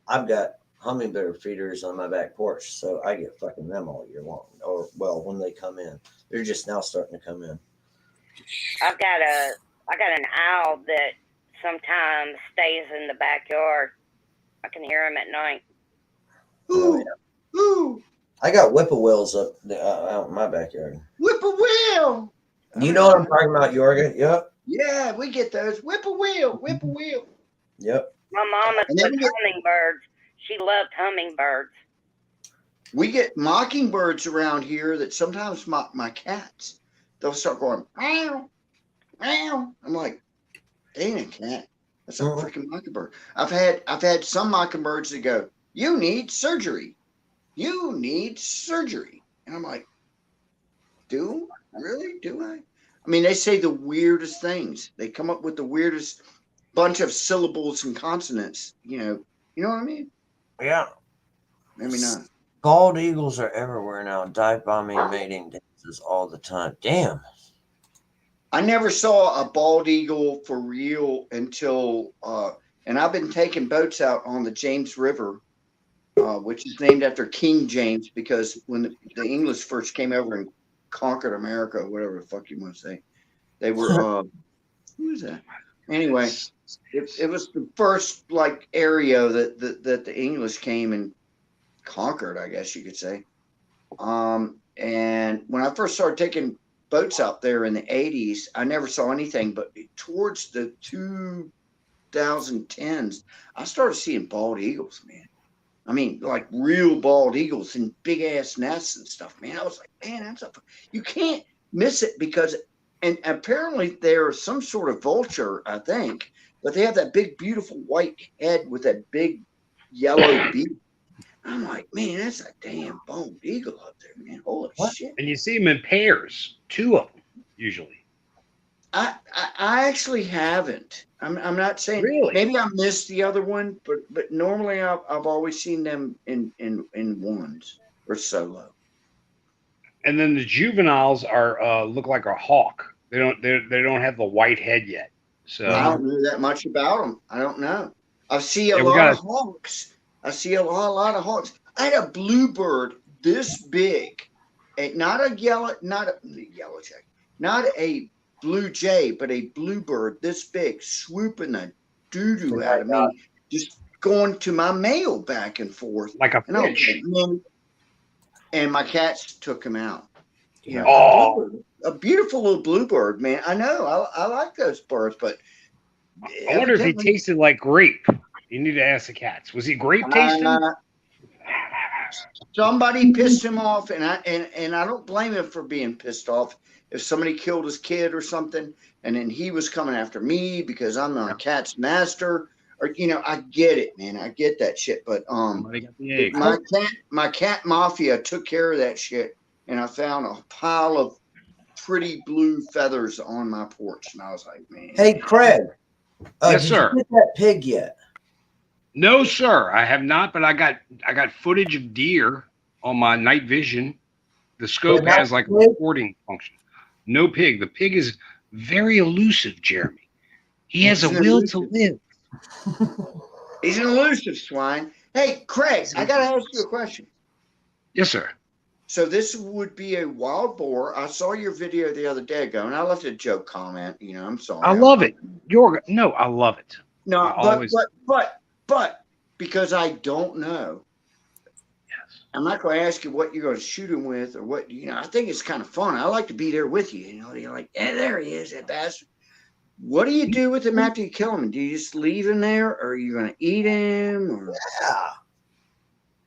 I've got hummingbird feeders on my back porch, so I get fucking them all year long. Or well, when they come in, they're just now starting to come in. I got an owl that sometimes stays in the backyard. I can hear him at night. Oh, yeah. Ooh, I got whippoorwills up out in my backyard. whippoorwill. You know what I'm talking about, Yorga? Yep. Yeah, we get those. Whippoorwill. Yep. My mama And then took hummingbirds. She loved hummingbirds. We get mockingbirds around here that sometimes my cats, they'll start going, meow, meow. I'm like, they ain't a cat. That's a freaking mockingbird. I've had some mockingbirds that go, you need surgery. You need surgery. And I'm like, do I? I mean, they say the weirdest things. They come up with the weirdest bunch of syllables and consonants. You know what I mean? Yeah. Maybe not. Bald eagles are everywhere now. Dive bombing mating dances all the time. Damn. I never saw a bald eagle for real until, and I've been taking boats out on the James River, which is named after King James, because when the English first came over and conquered America, whatever the fuck you want to say, they were, who is that? Anyway, it was the first like area that the English came and conquered, I guess you could say. And when I first started taking boats out there in the 80s, I never saw anything, but towards the 2010s, I started seeing bald eagles, man. I mean, like real bald eagles in big ass nests and stuff, man. I was like, man, you can't miss it because, and apparently they're some sort of vulture, I think, but they have that big, beautiful white head with that big yellow beak. I'm like, man, that's a damn bald eagle up there, man. Holy shit. And you see them in pairs, 2 of them usually. I actually haven't. I'm not saying really. Maybe I missed the other one, but normally I've always seen them in ones or solo. And then the juveniles are look like a hawk. They don't have the white head yet. So I don't know that much about them. I don't know. I see a lot of hawks. I see a lot of hawks. I had a bluebird this big, not a yellow jacket, not a blue jay, but a bluebird this big, swooping the doo-doo out of me, just going to my mail back and forth. Like a fish. And my cats took him out. Yeah. Oh, a beautiful little bluebird, man. I know. I like those birds, but I wonder if he tasted like grape. You need to ask the cats. Was he grape tasting? Somebody pissed him off, and I don't blame him for being pissed off. If somebody killed his kid or something, and then he was coming after me because I'm the cat's master, or I get it, man. I get that shit. But my cat mafia took care of that shit, and I found a pile of pretty blue feathers on my porch, and I was like, man. Hey, Craig. Yes, sir. Did you get that pig yet? No, sir, I have not. But I got footage of deer on my night vision. The scope has like a recording function. No pig. The pig is very elusive, Jeremy. He has a will to live. He's an elusive swine. Hey, Craig, I got to ask you a question. Yes, sir. So this would be a wild boar. I saw your video the other day ago, and I left a joke comment. I'm sorry. I love it. I love it. No, but because I don't know. Yes. I'm not going to ask you what you're going to shoot him with or what. I think it's kind of fun. I like to be there with you. You're like, there he is, that bastard. What do you do with him after you kill him? Do you just leave him there, or are you going to eat him? Or... Yeah.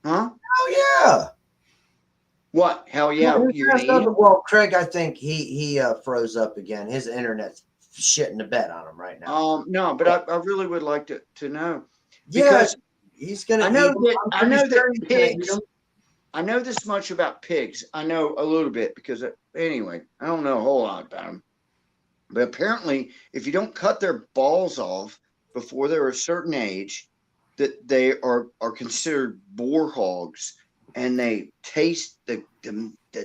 Huh? Oh yeah. What? Hell yeah. Well, Craig, I think he froze up again. His internet's shitting the bed on him right now. No, but I really would like to know. Because he's gonna. I know that pigs. I know this much about pigs. I know a little bit because anyway, I don't know a whole lot about them. But apparently, if you don't cut their balls off before they're a certain age, that they are considered boar hogs, and they taste the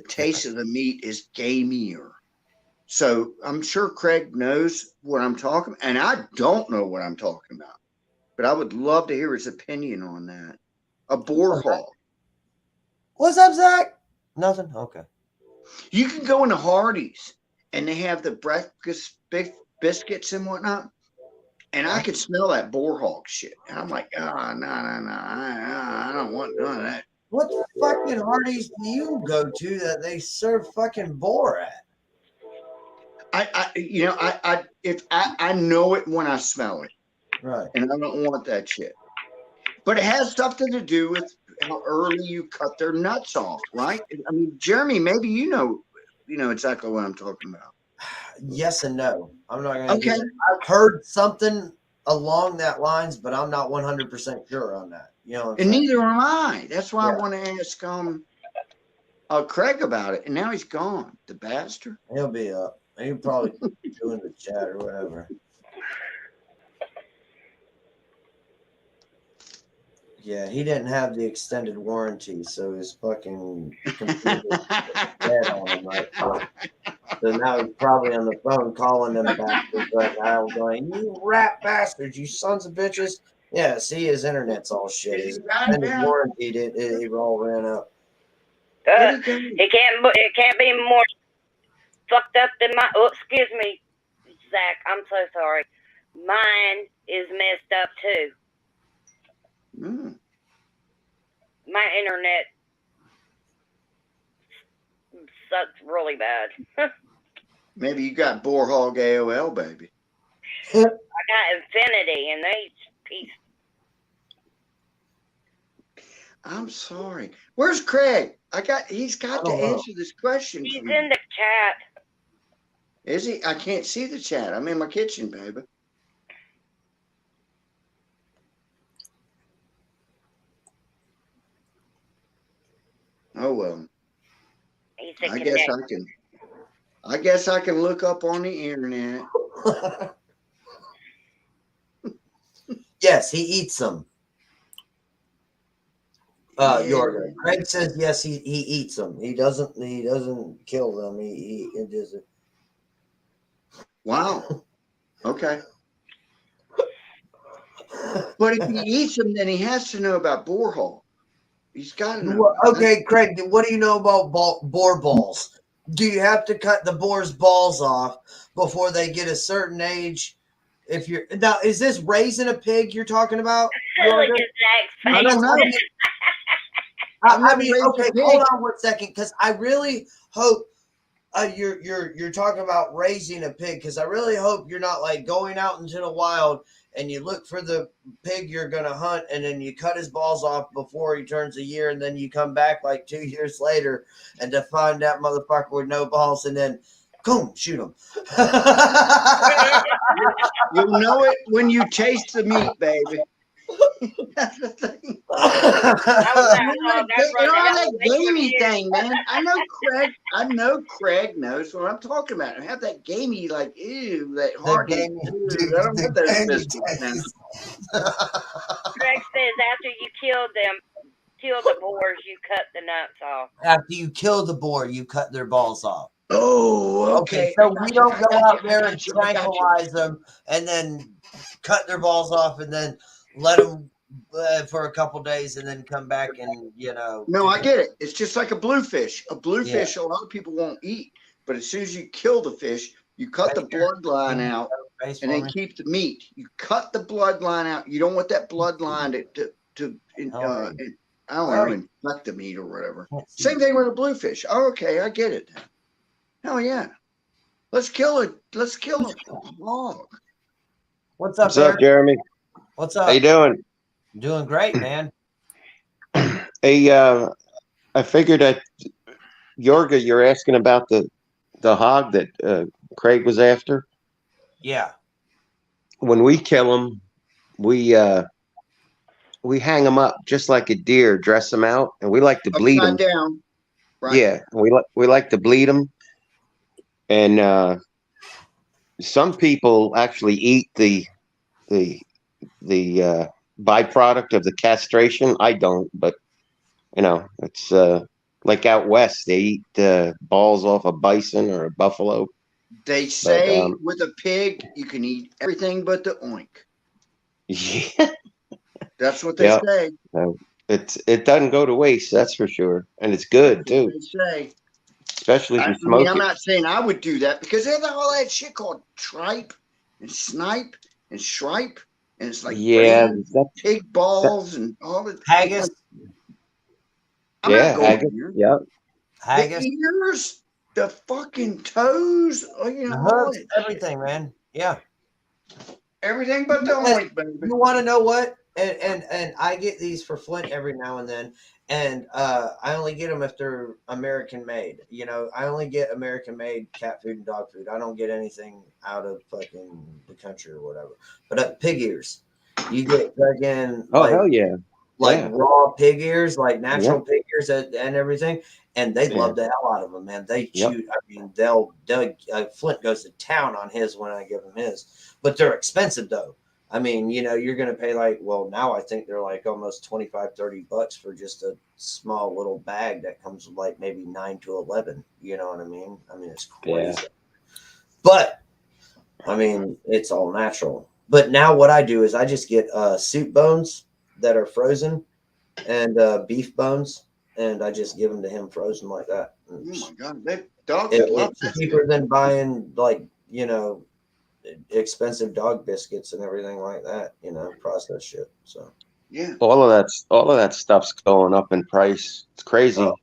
taste of the meat is gamier. So I'm sure Craig knows what I'm talking, and I don't know what I'm talking about. But I would love to hear his opinion on that. A boar hog. What's up, Zach? Nothing. Okay. You can go into Hardee's and they have the breakfast biscuits and whatnot. And I could smell that boar hog shit. And I'm like, no. I don't want none of that. What fucking Hardee's do you go to that they serve fucking boar at? I know it when I smell it. Right. And I don't want that shit. But it has something to do with how early you cut their nuts off, right? I mean, Jeremy, maybe you know exactly what I'm talking about. Yes and no. I'm not going to. Okay. I've heard something along that lines, but I'm not 100% sure on that. You know, and neither am I. That's why Yeah. I want to ask Craig about it. And now he's gone, the bastard. He'll be up. He'll probably doing the chat or whatever. Yeah, he didn't have the extended warranty, so his fucking computer dead on him right now. So now he's probably on the phone calling them bastards right now, going, "You rat bastards, you sons of bitches!" Yeah, see, his internet's all shit. His extended warranty it all ran out. It can't be more fucked up than my. Oh, excuse me, Zach. I'm so sorry. Mine is messed up too. My internet sucks really bad. Maybe you got boar hog AOL, baby. I got Infinity, and they piece. I'm sorry. Where's Craig? He's got to answer this question. He's in the chat. Is he? I can't see the chat. I'm in my kitchen, baby. Oh well. I guess I can look up on the internet. Yes, he eats them. Yorga. Craig says yes, he eats them. He doesn't kill them. He doesn't. Wow. Okay. But if he eats them, then he has to know about boar hog. He's got to know. Okay, Craig, what do you know about boar balls? Do you have to cut the boar's balls off before they get a certain age? If you're now, is this raising a pig you're talking about? Look at Zach's face. I don't know. I mean, okay, hold on 1 second, because I really hope you're talking about raising a pig, because I really hope you're not like going out into the wild and you look for the pig you're gonna hunt, and then you cut his balls off before he turns a year, and then you come back like 2 years later and to find that motherfucker with no balls, and then boom, shoot him. You'll know it when you taste the meat, baby. That's the thing. That gamey thing, man. I know Craig knows what I'm talking about. I have that gamey, like, ew, that hard. I don't want those biscuits, man. Craig says after you kill the boars, you cut the nuts off. After you kill the boar, you cut their balls off. Oh, okay. So we don't go out there and tranquilize them and then cut their balls off and then let them for a couple days and then come back and, No, I get it. It's just like a bluefish. A bluefish, a lot of people won't eat. But as soon as you kill the fish, you cut the bloodline out and then keep the meat. You cut the bloodline out. You don't want that bloodline to I don't know, infect the meat or whatever. Same thing with a bluefish. Oh, okay, I get it. Hell yeah. Let's kill a hog. What's up, What's up, Jeremy? What's up? How you doing? Doing great, man. Hey, I figured that Yorga, you're asking about the hog that Craig was after. Yeah. When we kill them, we hang them up just like a deer, dress them out, and we like to bleed them down. Right. Yeah, we like to bleed them, and some people actually eat the byproduct of the castration. I don't, but it's like out west, they eat balls off a bison or a buffalo. They say with a pig, you can eat everything but the oink. Yeah. That's what they say. it doesn't go to waste, that's for sure, and it's good too, They say. especially if I you mean, smoke I'm it. not saying I would do that because there's all that shit called tripe and snipe and shripe, and it's like Yeah, brain, that, pig that balls, and all that. Haggis, I'm not yeah, going haggis. there. Yep. The haggis, ears, the fucking toes, you the know, all hooves, that shit. everything, man. Yeah. Everything but the And oink, baby. you want to know what? And I get these for Flint every now and then, and I only get them if they're American made. You know, I only get American made cat food and dog food. I don't get anything out of fucking the country or whatever. But pig ears, you get fucking Oh hell yeah, like yeah, raw pig ears, like natural yep, pig ears and everything. And they yeah, love the hell out of them, man. They yep. chew. I mean, they'll Flint goes to town on his when I give him his, but they're expensive though. I mean, you know, you're going to pay like, well, now I think they're like almost $25-$30 for just a small little bag that comes with like maybe 9 to 11. You know what I mean? I mean, it's Yeah. crazy. But I mean, it's all natural. But now what I do is I just get soup bones that are frozen and beef bones, and I just give them to him frozen like that. Oh my god, that dogs would love It's that cheaper shit. than buying like, you know, expensive dog biscuits and everything like that, you know, processed shit. So Yeah. All of that stuff's going up in price. It's crazy. oh,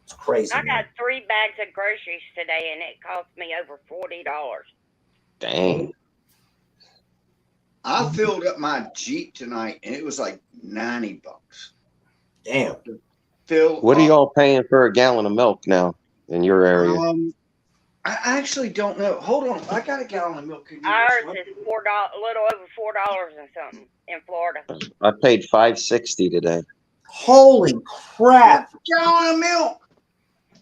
it's crazy, I man. got 3 bags of groceries today, and it cost me over $40. Dang. I filled up my Jeep tonight, and it was like $90. Damn. Fill What are up. y'all paying for a gallon of milk now in your area? I actually don't know. Hold on, I got a gallon of milk in here. Ours is $4, a little over $4 and something in Florida. I paid $5.60 today. Holy crap. Gallon of milk.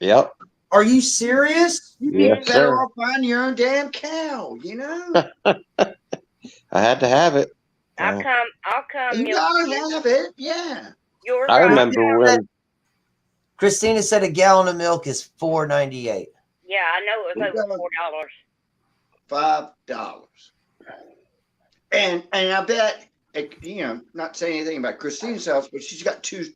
Yep. Are you serious? You'd Yes, be better sir. off buying your own damn cow, you know? I had to have it. I'll come You milk gotta you. have it, yeah. Yours I are remember when Christina said a gallon of milk is $4.98. Yeah, I know it was over $4. $5. And I bet, you know, not saying anything about Christine's house, but she's got two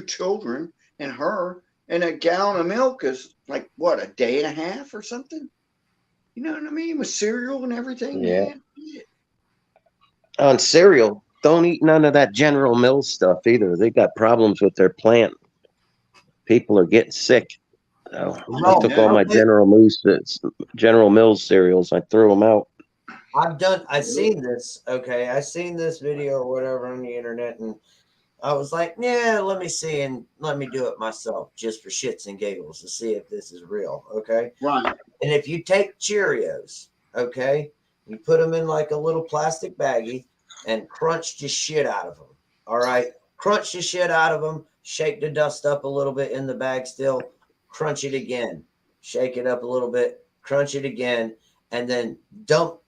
children and her, and a gallon of milk is like what, a day and a half or something? You know what I mean? With cereal and everything. Yeah. Man. on cereal, don't eat none of that General Mills stuff either. They got problems with their plant. People are getting sick. So I took all my General Mills cereals. I threw them out. I've seen this. Okay. I seen this video or whatever on the internet, and I was like, yeah, let me see and let me do it myself just for shits and giggles to see if this is real. Okay. Right. And if you take Cheerios, okay, you put them in like a little plastic baggie and crunch the shit out of them. All right. Crunch the shit out of them. Shake the dust up a little bit in the bag still. Crunch it again. Shake it up a little bit. Crunch it again. And then dump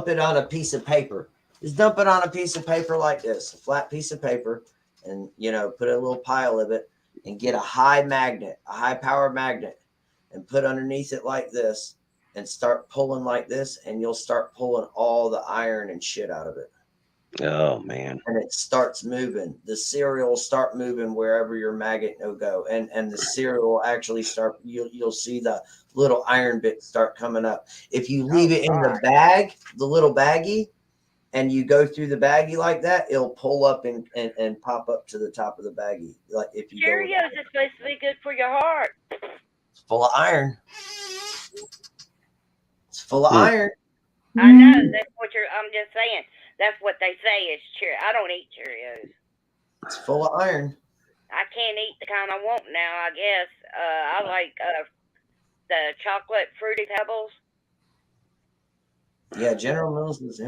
it on a piece of paper. Just dump it on a piece of paper like this, a flat piece of paper, and, you know, put a little pile of it and get a high power magnet, and put underneath it like this and start pulling like this, and you'll start pulling all the iron and shit out of it. Oh man. And it starts moving. The cereal will start moving wherever your magnet will go. And the cereal will actually start, you'll see the little iron bits start coming up. If you leave it in the bag, the little baggie, and you go through the baggie like that, it'll pull up and pop up to the top of the baggie. Like if you Cheerios is supposed to be good for your heart. It's full of iron. It's full of iron. I know. That's what I'm just saying. That's what they say is Cheerios. I don't eat Cheerios. It's full of iron. I can't eat the kind I want now, I guess. I like the chocolate Fruity Pebbles. Yeah, General Mills is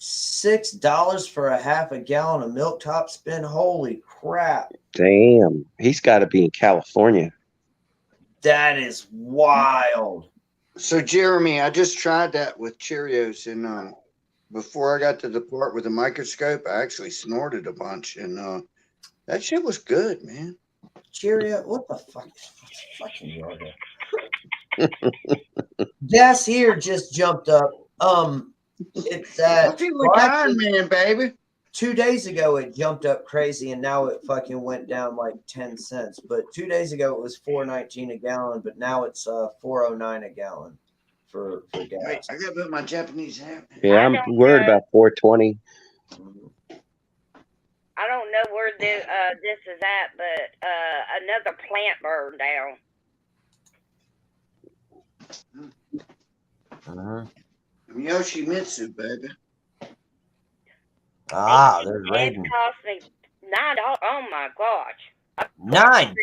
$6 for a half a gallon of milk top spin. Holy crap. Damn. He's got to be in California. That is wild. So Jeremy, I just tried that with Cheerios, and before I got to the part with the microscope, I actually snorted a bunch, and that shit was good, man. Cheerio, what the fuck is fucking yoga? Gas here just jumped up. It's I feel like Iron Man, baby. 2 days ago it jumped up crazy, and now it fucking went down like 10 cents. But 2 days ago it was $4.19 a gallon, but now it's $4.09 a gallon for Wait, gas. I gotta put my Japanese hat. Yeah, I I'm don't worried know. about 420. I don't know where this is at, but another plant burned down. Yoshimitsu, baby. There's It Raiden. cost me $9. Oh my gosh! $9.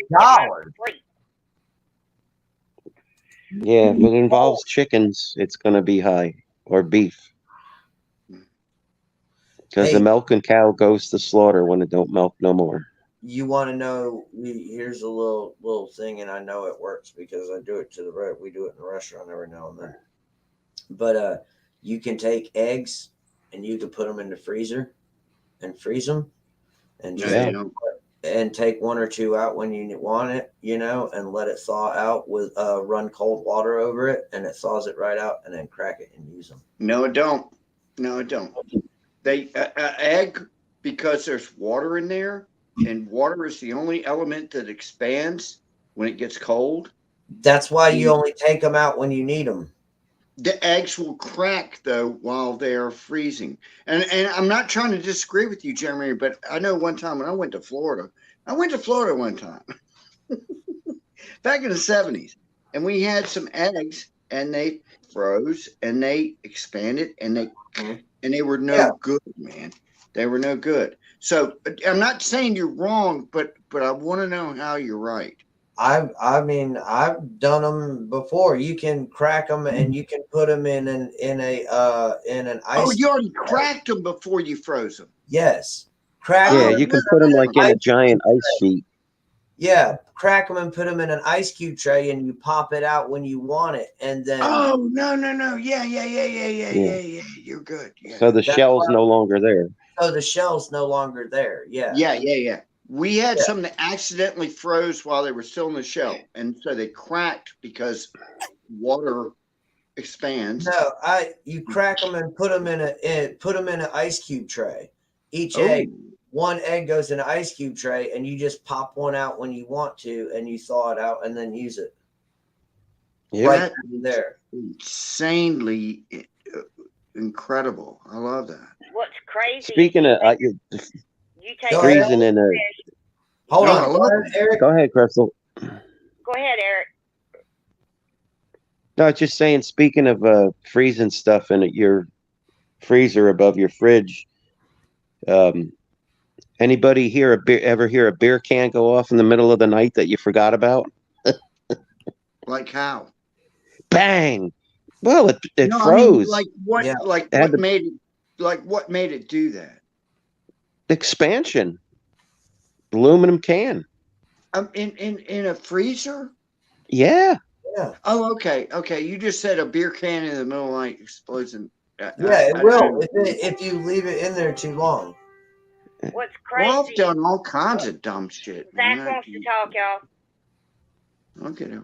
Yeah, if it involves chickens, it's going to be high, or beef. Because Hey. the milking cow goes to slaughter when it don't milk no more. You want to know? Here's a little thing, and I know it works because I do it to the we do it in the restaurant every now and then. But you can take eggs and you can put them in the freezer and freeze them, and just Yeah. and take one or two out when you want it, and let it thaw out with run cold water over it, and it thaws it right out, and then crack it and use them. No, it don't. They egg, because there's water in there, and water is the only element that expands when it gets cold. That's why you only take them out when you need them. The eggs will crack though while they're freezing. And I'm not trying to disagree with you, Jeremy, but I know one time when I went to Florida one time back in the 70s, and we had some eggs, and they froze and they expanded, and they were no good, man. They were no good. So I'm not saying you're wrong, but I want to know how you're right. I mean, I've done them before. You can crack them and you can put them in an ice. Oh, you already cracked them before you froze them. Yes, crack. Yeah, you can put them like in a giant ice sheet. Yeah, crack them and put them in an ice cube tray, and you pop it out when you want it, and then. Oh no! Yeah. You're good. Yeah. So the shell's no longer there. So the shell's no longer there. Yeah. Yeah. We had some that accidentally froze while they were still in the shell, and so they cracked because water expands. No, you crack them and put them in an ice cube tray. Each egg, one egg goes in an ice cube tray, and you just pop one out when you want to, and you thaw it out and then use it. Yeah, right there. Insanely incredible. I love that. What's crazy? Speaking of you take freezing in a. Hold on, Eric. Go ahead, Crystal. Go ahead, Eric. No, I was just saying. Speaking of freezing stuff in your freezer above your fridge, anybody ever hear a beer can go off in the middle of the night that you forgot about? Like how? Bang! Well, it froze. I mean, like what? Yeah. What made it do that? Expansion. Aluminum can. In a freezer? Yeah. Yeah. Oh, okay. You just said a beer can in the middle of the night explodes. It will if you leave it in there too long. What's crazy? Well, I've done all kinds of dumb shit. Zach wants to talk, y'all. Okay.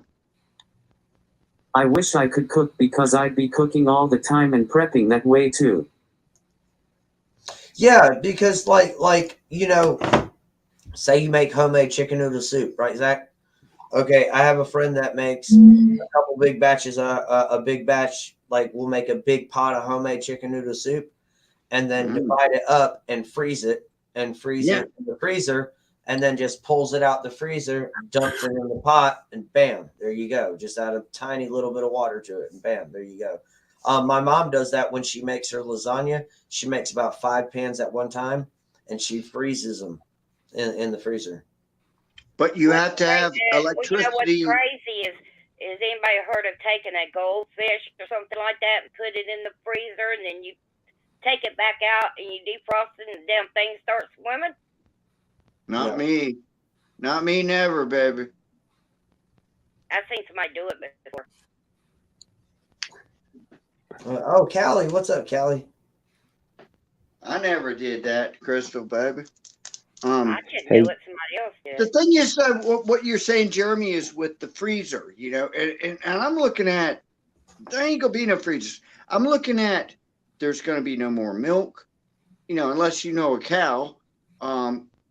I wish I could cook because I'd be cooking all the time and prepping that way too. Yeah, because like say you make homemade chicken noodle soup, right, Zach? Okay, I have a friend that makes a couple big batches. A big batch, like we'll make a big pot of homemade chicken noodle soup, and then divide it up and freeze it in the freezer, and then just pulls it out the freezer, dumps it in the pot, and bam, there you go. Just add a tiny little bit of water to it, and bam, there you go. My mom does that when she makes her lasagna. She makes about 5 pans at one time, and she freezes them in the freezer. But you have to have electricity. What's crazy is anybody heard of taking a goldfish or something like that and put it in the freezer, and then you take it back out and you defrost it, and the damn thing starts swimming? Not me. Not me, never, baby. I've seen somebody do it Oh, before. Callie, what's up, Callie? I never did that, Crystal, baby. I should do it. Somebody else did. The thing is, what you're saying, Jeremy, is with the freezer, and I'm looking at, there ain't gonna be no freezers. I'm looking at, there's gonna be no more milk. unless you know a cow,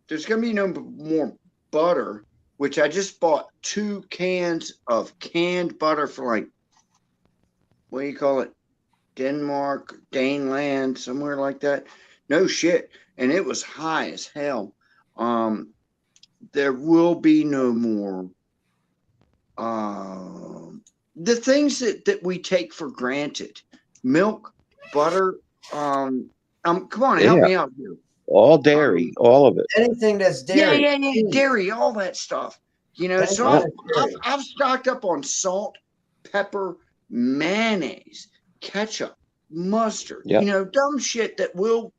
there's going to be no more butter, which I just bought 2 cans of canned butter for like, what do you call it? Denmark, Daneland, somewhere like that. No shit. And it was high as hell. There will be no more. The things that we take for granted, milk, butter. Come on, help me out here. All dairy, all of it. Anything that's dairy. Yeah, dairy, all that stuff. So I've stocked up on salt, pepper, mayonnaise, ketchup, mustard. Dumb shit that will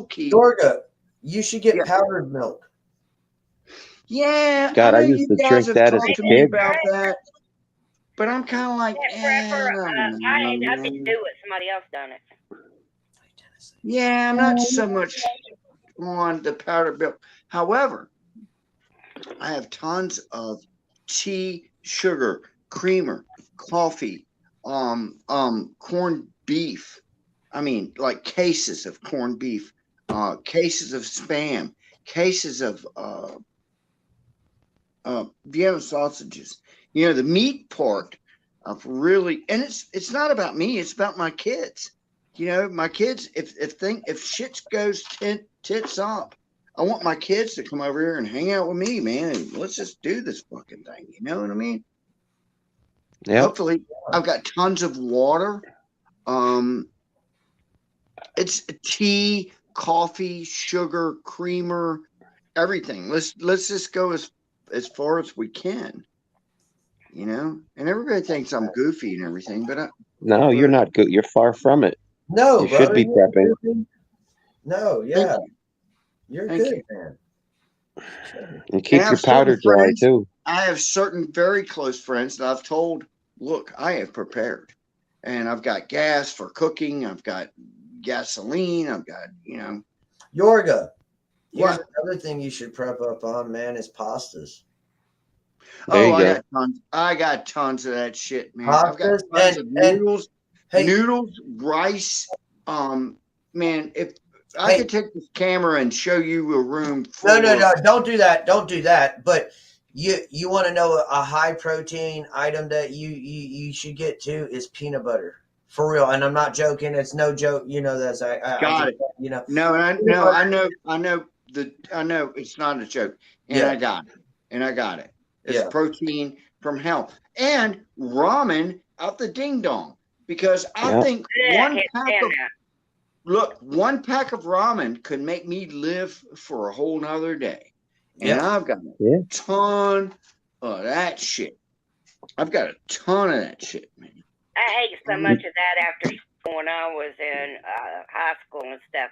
keep. Georgia, you should get powdered milk. Yeah, God, I used you to guys drink have that as talked a to me kid. about that, but I'm kind of like, I didn't do it. Somebody else done it. yeah, I'm not so much on the powdered milk. However, I have tons of tea, sugar, creamer, coffee, corned beef. I mean, like cases of corned beef, cases of Spam, cases of Vienna sausages. The meat part of really, and it's not about me. It's about my kids. My kids. If shit goes tits up, I want my kids to come over here and hang out with me, man. And let's just do this fucking thing. You know what I mean? Yeah. Hopefully, I've got tons of water. It's tea, coffee, sugar, creamer, everything. Let's just go as far as we can. And everybody thinks I'm goofy and everything, but no, you're not good. You're far from it. No, you should be prepping. No, yeah, you're good, man. And keep your powder dry too. I have certain very close friends that I've told, look, I have prepared, and I've got gas for cooking. I've got gasoline. I've got, Yorga. Here's another thing you should prep up on, man, is pastas. I got tons of that shit, man. I've got tons of noodles, rice. Man, if I could take this camera and show you a room. No, don't do that. Don't do that. But you want to know a high protein item that you should get to is peanut butter. For real, and I'm not joking. It's no joke. That's I got it. No, I know it's not a joke, and I got it. It's protein from hell and ramen out the ding dong, because I think one pack of ramen could make me live for a whole nother day, and I've got a ton of that shit. I've got a ton of that shit, man. I ate so much of that after school when I was in high school and stuff.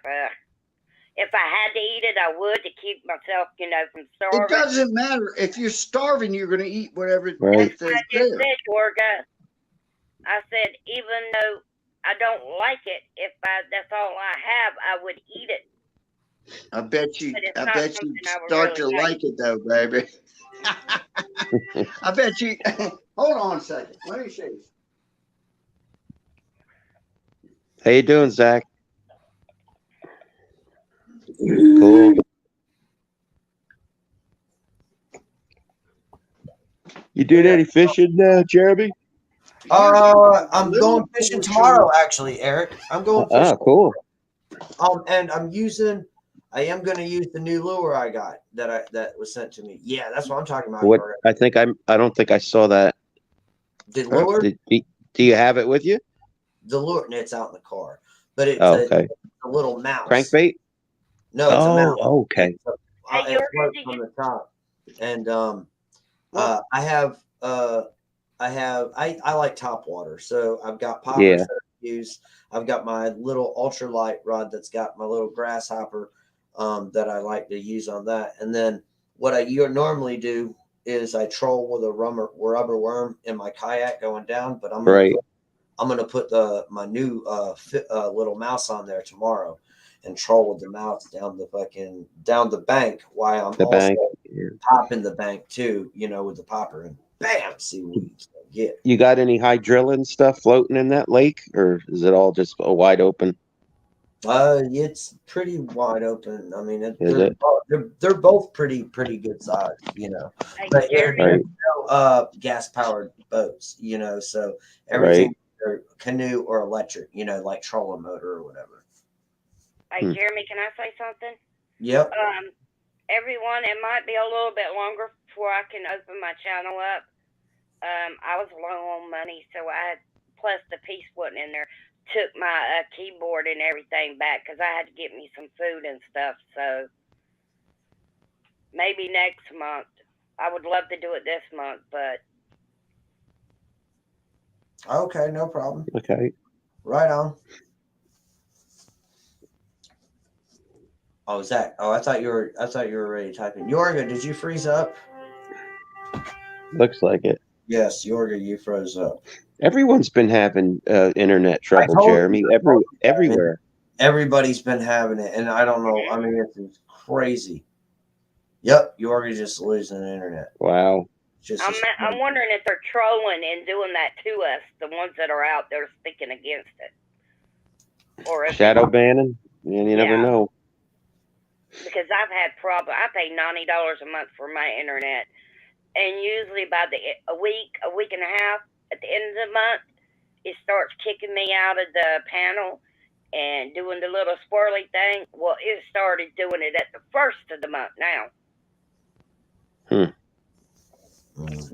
If I had to eat it, I would, to keep myself, from starving. It doesn't matter. If you're starving, you're going to eat whatever. Right. That's what I just said, Jorga. I said, even though I don't like it, if that's all I have, I would eat it. I bet you start to like it, though, baby. I bet you. Hold on a second. Let me show you. How you doing, Zach? Cool. You doing any fishing now, Jeremy? I'm going fishing tomorrow, actually, Eric. I'm going fishing. Cool. And I am going to use the new lure I got that was sent to me. Yeah, that's what I'm talking about. What? I don't think I saw that. The lure? Do you have it with you? The lure, it's out in the car, but it's okay. A little mouse. Crankbait? No, it's a mouse. Okay. It floats from the top, and I like top water, so I've got poppers that I use. I've got my little ultralight rod that's got my little grasshopper that I like to use on that, and then what I normally do is I troll with a rubber worm in my kayak going down, but I'm gonna put my new little mouse on there tomorrow and troll with the mouse down the bank while I'm popping the bank too, with the popper, and bam, see what we get. You got any hydrillin stuff floating in that lake, or is it all just a wide open? It's pretty wide open. I mean, Is it? they're both pretty good size, Hey, But Jeremy, Right. gas powered boats, so Right. everything either canoe or electric, like trolling motor or whatever. hey, Jeremy, can I say something? Yep. Everyone, it might be a little bit longer before I can open my channel up. I was low on money, so I had, plus the piece wasn't in there. Took my keyboard and everything back because I had to get me some food and stuff. So maybe next month. I would love to do it this month, but Okay, no problem. Okay. Right on. Oh, Zach. Oh, I thought you were already typing. Yorga, did you freeze up? Looks like it. Yes, Yorga, you froze up. Everyone's been having internet trouble, told you. Jeremy. Everywhere. Everybody's been having it, and I don't know. I mean, it's crazy. Yep, Yorga just losing the internet. Wow. Just I'm wondering if they're trolling and doing that to us, the ones that are out there speaking against it, or if Shadow banning. Yeah, you never Yeah. know. because I've had problems. I pay $90 a month for my internet, and usually by a week and a half, at the end of the month, it starts kicking me out of the panel and doing the little swirly thing. Well, it started doing it at the first of the month now. You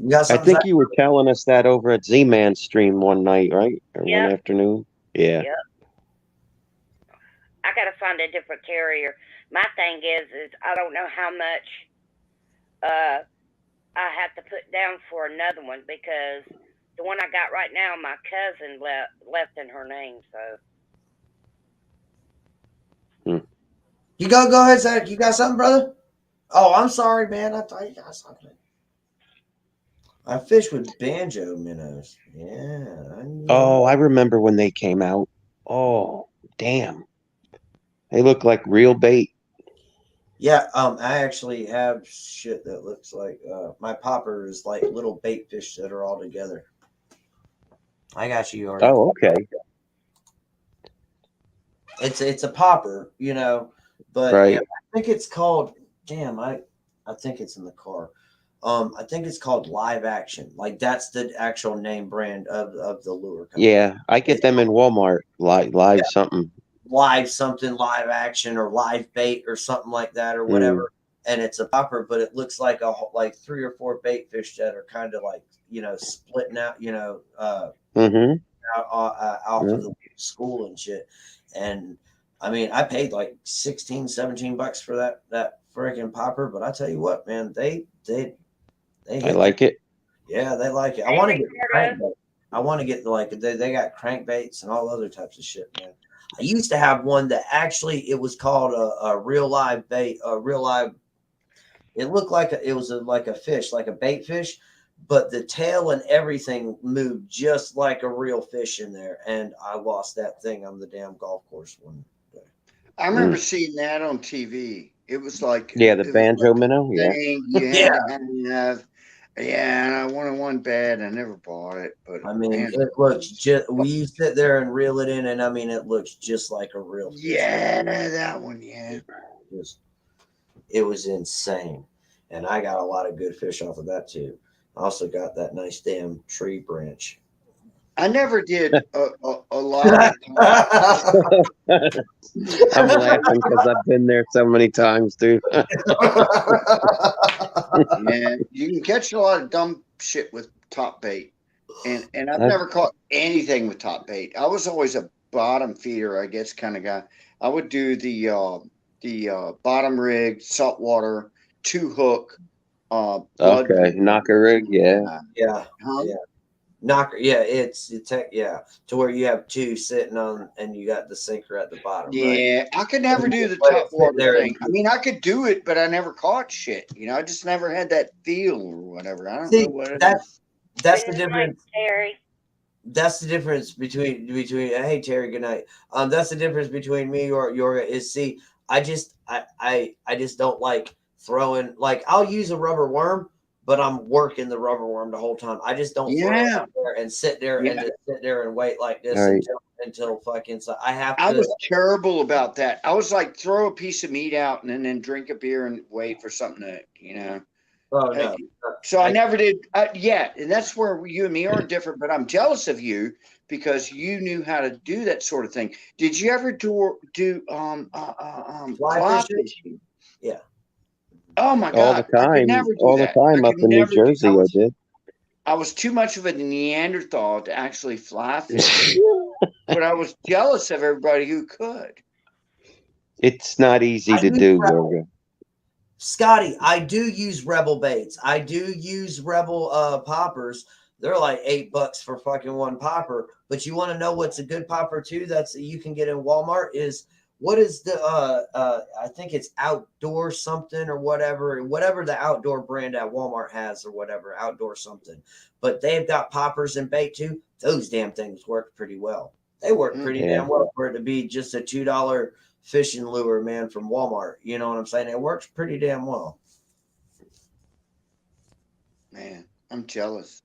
got I something, think Zach? you were telling us that over at Z-Man stream one night, right? Or one Yep. afternoon. Yeah. Yep. I gotta find a different carrier. My thing is I don't know how much I have to put down for another one because the one I got right now, my cousin left in her name. So You go ahead, Zach. You got something, brother? Oh, I'm sorry, man. I thought you got something. I fish with banjo minnows. Yeah. Oh, I remember when they came out. Oh, damn. They look like real bait. Yeah, I actually have shit that looks like my popper is like little bait fish that are all together. I got you, Yorga. Oh, okay. It's a popper, but Right. yeah, I think it's called. Damn, I think it's in the car. I think it's called Live Action. Like that's the actual name brand of the lure company. Yeah, I get them in Walmart. Live something. Live something, live action, or live bait, or something like that, or whatever. And it's a popper, but it looks like like 3 or 4 bait fish that are kind of like splitting out, Mm-hmm. off of the school and shit. And I mean, I paid like $16-17 for that freaking popper, but I tell you what, man, they I like it. Yeah, they like it. I Hey, want to get Ricardo. crankbait. I want to get like they got crankbaits and all other types of shit, man. I used to have one that actually it was called a real live bait, a real live. It looked like it was like a fish, like a bait fish, but the tail and everything moved just like a real fish in there. And I lost that thing on the damn golf course one day. I remember seeing that on TV. It was like Yeah, the banjo minnow. Yeah. you had to have. Yeah, and I wanted one bad. I never bought it, but I mean, man, it looks just. We sit there and reel it in, and I mean, it looks just like a real fish. yeah, that one, yeah. It was insane, and I got a lot of good fish off of that too. I also got that nice damn tree branch. I never did a lot of I'm laughing because I've been there so many times, dude. Yeah, you can catch a lot of dumb shit with top bait, and I've never caught anything with top bait. I was always a bottom feeder, I guess, kind of guy. I would do the bottom rig, saltwater, 2-hook. Okay, knocker rig, yeah. Yeah. Knocker, yeah, it's yeah, to where you have 2 sitting on, and you got the sinker at the bottom. Yeah, right? I could never do the top water thing. I mean, I could do it, but I never caught shit. I just never had that feel or whatever. I don't know what it is. That's the difference. Terry. That's the difference between. Hey Terry, good night. That's the difference between me or Yorga is. See, I just don't like throwing. Like I'll use a rubber worm, but I'm working the rubber worm the whole time. I just don't throw it out there and sit there and just sit there and wait like this until fucking. So I have I to. was terrible about that. I was like, throw a piece of meat out and then drink a beer and wait for something to, Oh no. So I never did yet. And that's where you and me are different, but I'm jealous of you because you knew how to do that sort of thing. Did you ever do fly fishing? Yeah. Oh my All God. the I could time. never do All the that. time I up could in New never do- Jersey, I did. I was too much of a Neanderthal to actually fly fish, but I was jealous of everybody who could. It's not easy to do, Yorga. Scotty, I do use Rebel baits. I do use Rebel poppers. They're like $8 for fucking one popper. But you want to know what's a good popper too? That's you can get in Walmart is what is the I think it's Outdoor something or whatever the outdoor brand at Walmart has or whatever outdoor something. But they've got poppers and bait too. Those damn things work pretty well. They work pretty damn well for it to be just a $2 fishing lure, man, from Walmart. You know what I'm saying? It works pretty damn well. Man, I'm jealous.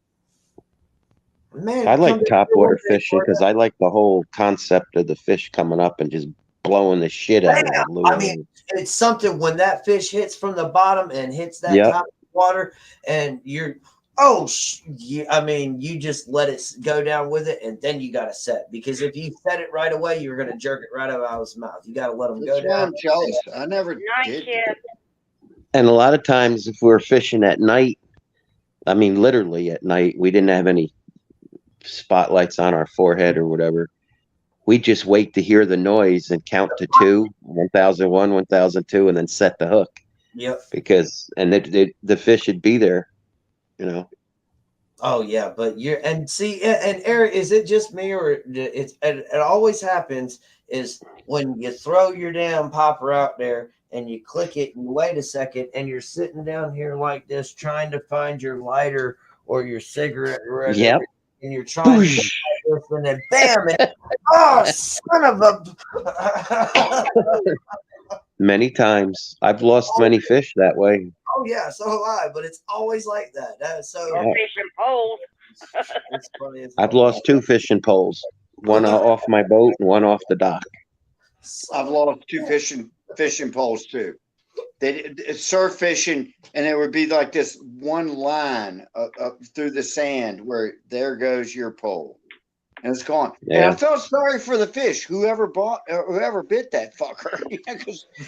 Man, I like topwater fishing because I like the whole concept of the fish coming up and just blowing the shit out of the lure. I mean, it's something when that fish hits from the bottom and hits that top of the water, and you're I mean, you just let it go down with it, and then you got to set because if you set it right away, you're going to jerk it right out of his mouth. You got to let him go down. I'm jealous. I never did. And a lot of times, if we're fishing at night, I mean, literally at night, we didn't have any spotlights on our forehead or whatever. We just wait to hear the noise and count to 2, 1001, 1002, and then set the hook. Yep. Because the fish should be there, Oh yeah, but and Eric, is it just me or it always happens is when you throw your damn popper out there and you click it and wait a second and you're sitting down here like this trying to find your lighter or your cigarette or whatever, and you're trying to this and then bam and oh son of a Many times I've lost many fish that way. Oh yeah, so have I, but it's always like that. That's so fishing poles. It's funny as I've lost 2 fishing poles, one off my boat and one off the dock. I've lost 2 fishing poles too. They surf fishing, and it would be like this one line up through the sand where there goes your pole, and it's gone. Yeah. And I felt sorry for the fish, whoever bit that fucker,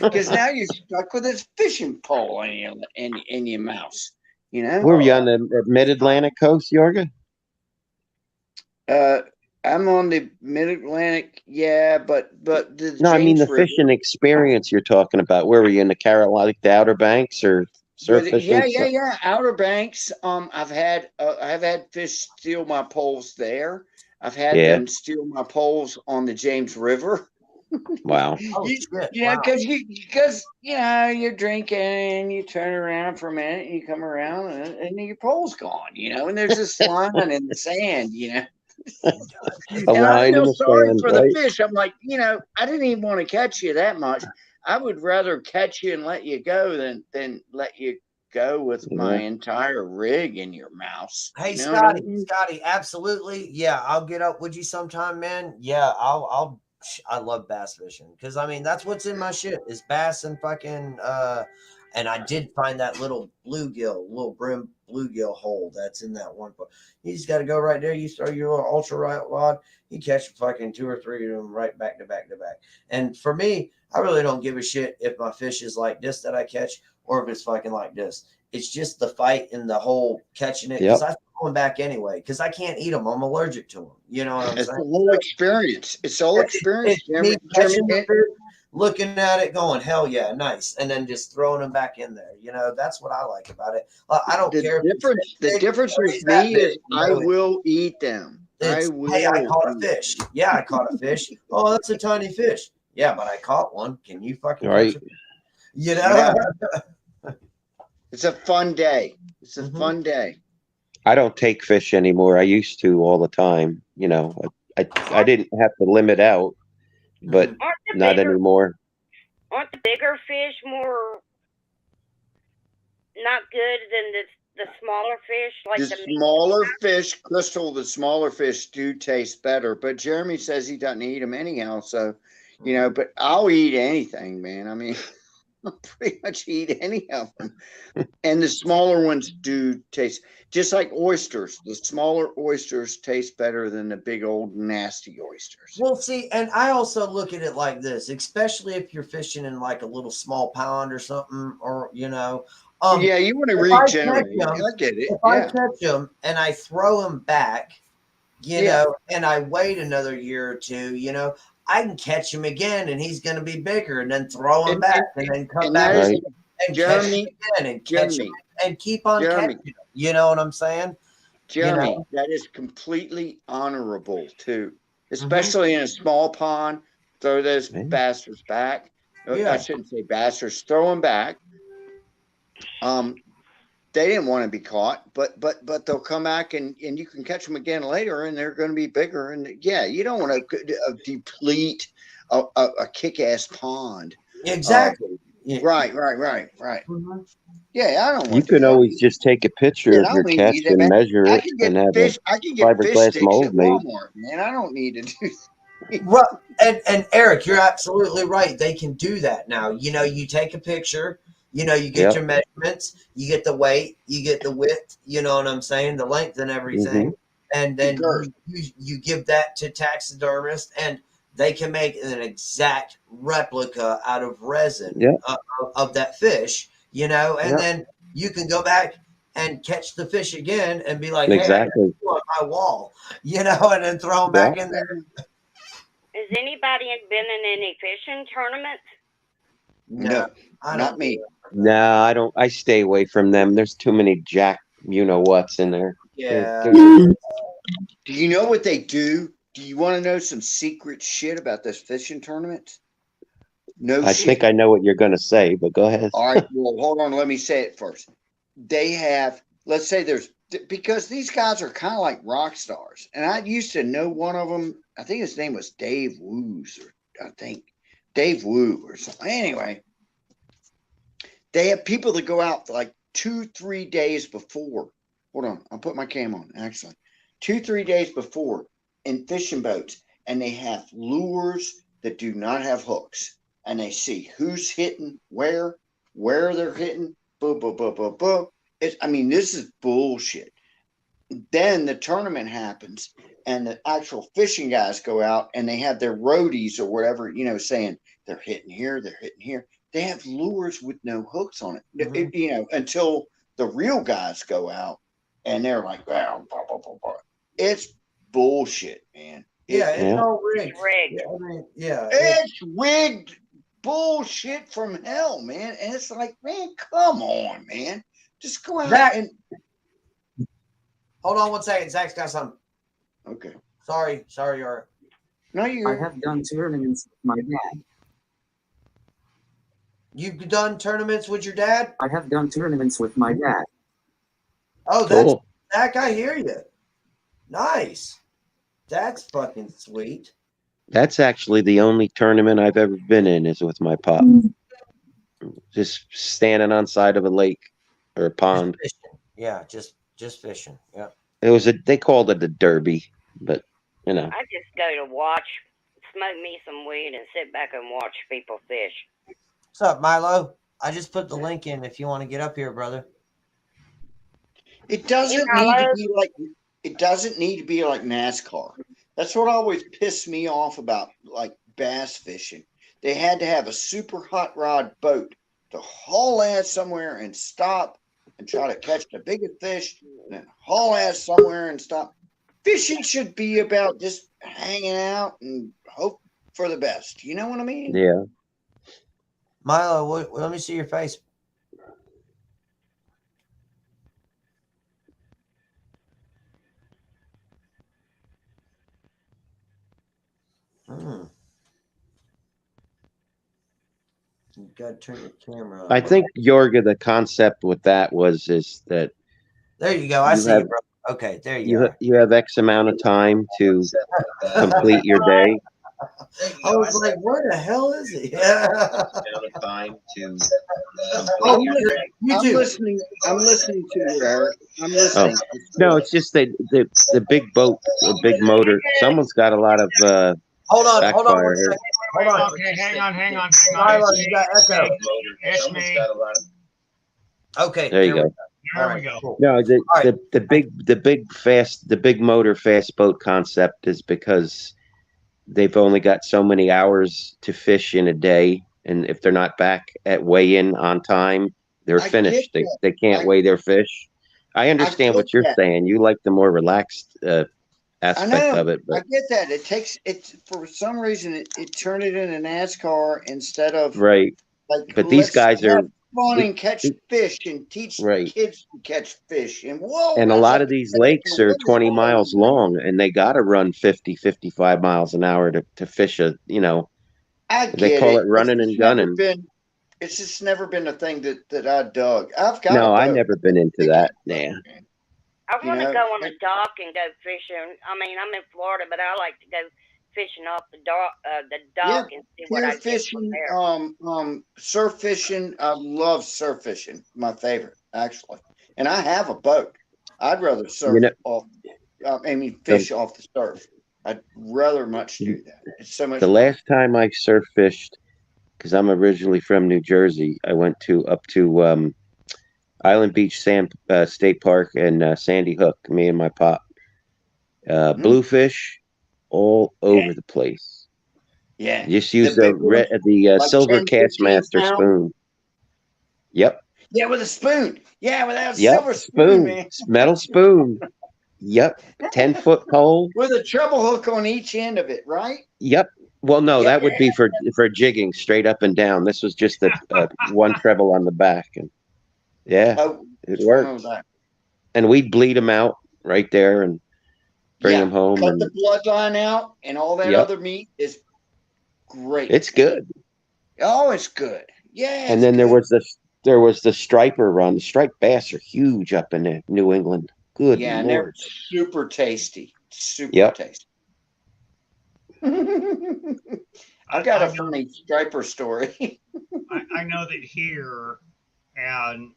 because now you're stuck with this fishing pole in your mouth. Where were you on the mid-Atlantic coast, Yorga? I'm on the mid-Atlantic, but the no, I mean the River. fishing experience you're talking about. Where were you in the Carolina, the Outer Banks, or surf fishing? Yeah. Outer Banks. I've had fish steal my poles there. I've had them steal my poles on the James River. Wow. Because you're drinking, you turn around for a minute, you come around, and your pole's gone. And there's this line in the sand. And I feel sorry for the fish. I'm like, I didn't even want to catch you that much. I would rather catch you and let you go than let you go with my entire rig in your mouth. Hey, Scotty, absolutely. Yeah, I'll get up with you sometime, man. Yeah, I love bass fishing because I mean that's what's in my shit is bass and fucking and I did find that little brim bluegill hole that's in that one. You just got to go right there. You start your little ultra right rod. You catch fucking 2 or 3 of them right back to back to back. And for me, I really don't give a shit if my fish is like this that I catch or if it's fucking like this. It's just the fight and the whole catching it because I throw them back anyway because I can't eat them. I'm allergic to them. You know what I'm saying? It's the whole experience. It's all experience. It's me catching the fish, looking at it, going, hell yeah, nice, and then just throwing them back in there. That's what I like about it. I don't care. The difference with me is I will eat them. Hey, I caught a fish. Yeah, I caught a fish. Oh, that's a tiny fish. Yeah, but I caught one. Can you fucking catch it? Yeah. It's a fun day. It's a fun day. I don't take fish anymore. I used to all the time. I didn't have to limit out, but not anymore. Aren't the bigger fish more not good than the smaller fish, like The the smaller fish, Crystal, the smaller fish do taste better. But Jeremy says he doesn't eat them anyhow. So, but I'll eat anything, man. I mean, I'll pretty much eat any of them. And the smaller ones do taste just like oysters. The smaller oysters taste better than the big old nasty oysters. Well, see, and I also look at it like this, especially if you're fishing in like a little small pond or something, or Yeah, you want to if I regenerate. catch 'em- I get it. if I Yeah. catch them and I throw them back, and I wait another year or two, I can catch him again, and he's going to be bigger, and then throw him back, and then come and back that is- and catch him Jeremy, again, and catch him, and keep on Jeremy. catching him. You know what I'm saying? Jeremy, that is completely honorable too, Mm-hmm. especially in a small pond. Throw those bastards back. Yeah. I shouldn't say bastards. Throw them back. They didn't want to be caught, but they'll come back and you can catch them again later, and they're going to be bigger. And yeah, you don't want to deplete a kick-ass pond. Exactly. Right. Mm-hmm. Yeah, I don't want. You can always just take a picture of your catch and measure it and have I can get fiberglass fish mold at made. Walmart, man. I don't need to do. Right. And Eric, you're absolutely right. They can do that now. You take a picture. You get your measurements. You get the weight. You get the width. You know what I'm saying? The length and everything. Mm-hmm. And then you give that to taxidermists, and they can make an exact replica out of resin of that fish, and then you can go back and catch the fish again and be like, hey, I got you on my wall, and then throw them back in there. Has anybody been in any fishing tournaments? No, not me. No, I don't. I stay away from them. There's too many what's in there. Yeah. Do you know what they do? Do you want to know some secret shit about this fishing tournament? No, I think I know what you're going to say, but go ahead. All right. Well, hold on. Let me say it first. They have, let's say because these guys are kind of like rock stars. And I used to know one of them. I think his name was Dave Woos, or I think Dave Woo or something. Anyway, they have people that go out like 2-3 days before. Hold on. I'll put my cam on, actually. 2-3 days before in fishing boats, and they have lures that do not have hooks, and they see who's hitting where they're hitting. Boom, boom, boom, boom, boom. This is bullshit. Then the tournament happens, and the actual fishing guys go out, and they have their roadies or whatever, saying they're hitting here, they're hitting here. They have lures with no hooks on it, mm-hmm. Until the real guys go out, and they're like, well, blah, blah, blah, blah. It's bullshit, man. It's all rigged. It's rigged bullshit from hell, man. And it's like, man, come on, man. Just go out and hold on 1 second. Zach's got something. Okay. Sorry, Art. No, I have done tournaments with my dad. You've done tournaments with your dad? I have done tournaments with my dad. Oh, that's Zach, I hear you. Nice. That's fucking sweet. That's actually the only tournament I've ever been in is with my pop. Just standing on side of a lake or a pond. Just fishing. Yeah, just fishing. Yeah. It was they called it a derby, but I just go to watch, smoke me some weed, and sit back and watch people fish. What's up, Milo? I just put the link in if you want to get up here, brother. It doesn't need to be like NASCAR. That's what always pissed me off about like bass fishing. They had to have a super hot rod boat to haul ass somewhere and stop and try to catch the biggest fish, and then haul ass somewhere and stop. Fishing should be about just hanging out and hope for the best. You know what I mean? Yeah. Milo, let me see your face. You gotta turn your camera on. I think Jorga, the concept with that is that there you go. I see you, bro. Okay, there you go. You have X amount of time to complete your day. I was like, where the hell is he? I'm You listening. I'm listening to you, Eric. I'm listening. No, it's just that the big boat, the big motor. Someone's got a lot of Hold on one backfire here. second. Hold on. Okay, hang on. Tyler, you got echo. It's me. Okay, There you here go. There we go. Cool. No, All right. the big motor fast boat concept is because they've only got so many hours to fish in a day, and if they're not back at weigh-in on time, they're I finished. get that. They can't weigh their fish. I understand what get you're that. saying. You like the more relaxed I aspect know. of it, I but get that. It's for some reason it turned it into NASCAR instead of right. like. But these let's guys are have fun we- and catch we- fish and teach right. kids to catch fish and whoa. And a guys, lot I of these can do it lakes for are women. 20 miles long, and they got to run 50, 55 miles an hour to fish a, I they get call it. it running It's and just never gunning. been. It's just never been a thing that I dug. I've got. No, a I boat. never been into that. Yeah. I You want to know, go on a dock and go fishing. I mean, I'm in Florida, but I like to go fishing off the dock and see what Pier I get from fishing, there. surf fishing. I love surf fishing. My favorite, actually. And I have a boat. I'd rather surf off. Fish off the surf. I'd rather much do that. It's so much. The fun. last time I surf fished, because I'm originally from New Jersey, I went up to Island Beach State Park and Sandy Hook. Me and my pop, bluefish all over the place. Yeah. Just use big ones, the like silver 10, 15 Castmaster pound. spoon. Yep. Yeah, with a spoon. Yeah, with that Yep. silver spoon, man. Metal spoon. Yep. 10-foot pole. With a treble hook on each end of it, right? Yep. Well, no, that would be for jigging straight up and down. This was just one treble on the back, and it worked. And we'd bleed them out right there and bring them home. Cut and the bloodline out, and all that other meat is great. It's good. Oh, it's good. Yeah. And then there was the striper run. The striped bass are huge up in New England. Good Lord. And they're super tasty. Super tasty. I've got a funny striper story. I know that here, and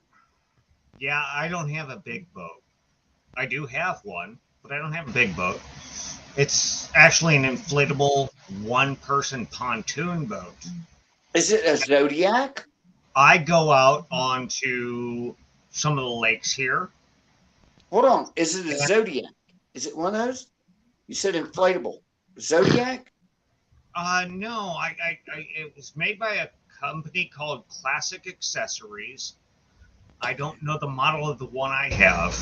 I don't have a big boat. I do have one, but I don't have a big boat. It's actually an inflatable one-person pontoon boat. Is it a Zodiac? I go out onto some of the lakes here. Hold on. Is it a Zodiac? Is it one of those? You said inflatable. Zodiac? No. It was made by a company called Classic Accessories. I don't know the model of the one I have,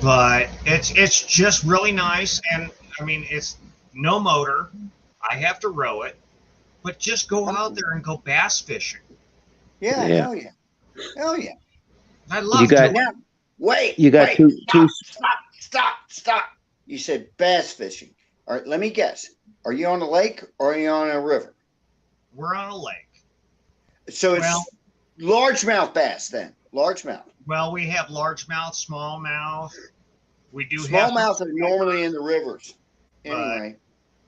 but it's just really nice. And I mean, it's no motor. I have to row it, but just go out there and go bass fishing. Yeah. Hell yeah. Hell yeah. I love it. Now, wait. You got Stop. You said bass fishing. All right, let me guess. Are you on a lake or are you on a river? We're on a lake. So it's largemouth bass then. Largemouth. Well, we have largemouth, smallmouth. We do smallmouth are normally in the rivers. Anyway.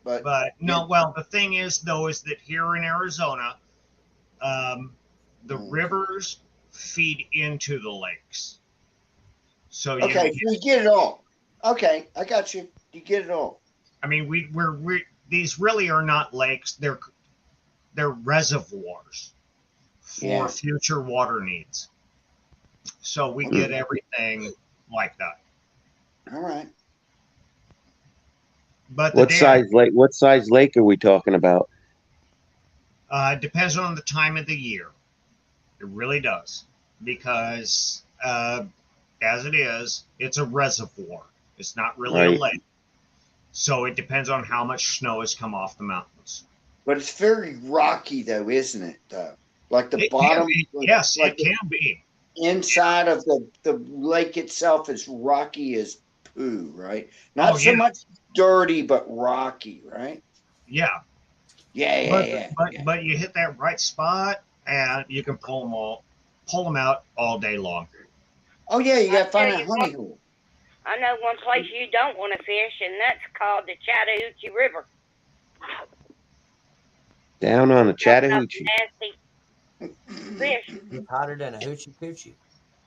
But no, well, the thing is though, is that here in Arizona, the rivers feed into the lakes. So you get it all. Okay, I got you. You get it all. I mean, these really are not lakes. They're reservoirs for future water needs. So we get everything like that. All right. But what size lake are we talking about? It depends on the time of the year. It really does, because as it is, it's a reservoir. It's not really a lake. So it depends on how much snow has come off the mountains. But it's very rocky, though, isn't it? Like the bottom. Yes, it can be. Inside of the lake itself is rocky as poo, right? Not so much dirty, but rocky, right? Yeah. But you hit that right spot, and you can pull them out all day long. Oh yeah, you got to find a honey hole. I know one place you don't want to fish, and that's called the Chattahoochee River. Down on the Talk about Chattahoochee. nasty fish. It's hotter than a hoochie coochie.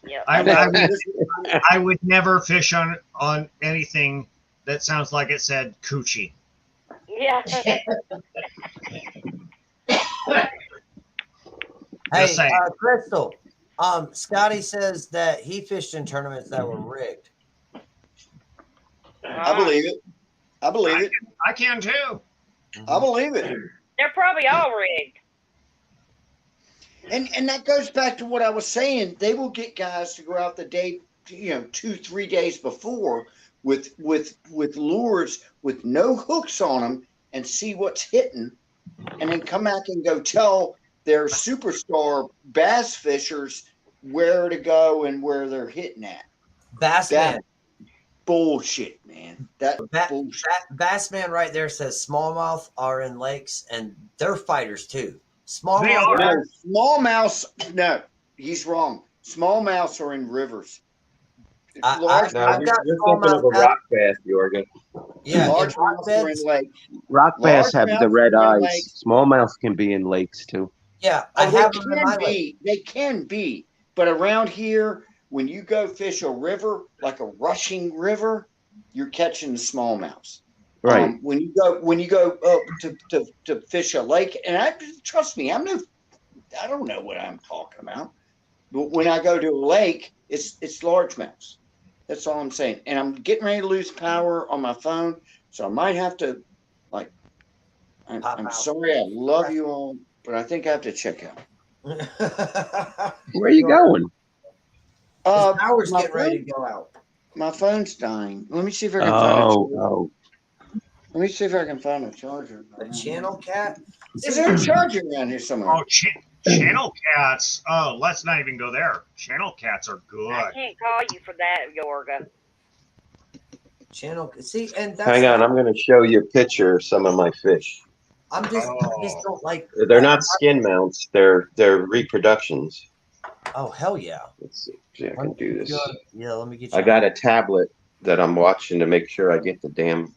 Yep. I would never fish on anything that sounds like it said coochie. Yeah. Hey, saying. Crystal. Scotty says that he fished in tournaments that were rigged. I believe it. I believe it. I can too. I believe it. They're probably all rigged. And that goes back to what I was saying. They will get guys to go out the day, 2-3 days before with lures with no hooks on them and see what's hitting, and then come back and go tell their superstar bass fishers where to go and where they're hitting at. Bassman. Bullshit, man. Bullshit. Bassman right there says smallmouth are in lakes and they're fighters too. They are. Smallmouth. No, smallmouths. No, he's wrong. Smallmouths are in rivers. Large No, I've got you're thinking of a smallmouth. rock bass, Jorgen. Yeah, large in rock mouths are in beds. lakes. Rock bass have Largemouth the red are in eyes. lakes. Smallmouth can be in lakes too. Yeah, I Oh, have them in my lake. they can be, but around here, when you go fish a river, like a rushing river, you're catching the smallmouths. Right. When you go up to fish a lake, and trust me, I don't know what I'm talking about. But when I go to a lake, it's largemouths. That's all I'm saying. And I'm getting ready to lose power on my phone, so I might have to, like, I'm out. sorry, I love you all, but I think I have to check out. Where are you going? His power's my getting ready to go out. My phone's dying. Let me see if I can find a charger. Oh. Let me see if I can find a charger. A channel cat? Is there a charger around here somewhere? Oh, channel cats. Oh, let's not even go there. Channel cats are good. I can't call you for that, Yorga. Channel. See, and that's Hang on, I'm going to show you a picture of some of my fish. I just don't like. They're not skin mounts. They're reproductions. Oh hell yeah! Let's see if I can do this. Yeah, let me get you. I got a tablet that I'm watching to make sure I get the damn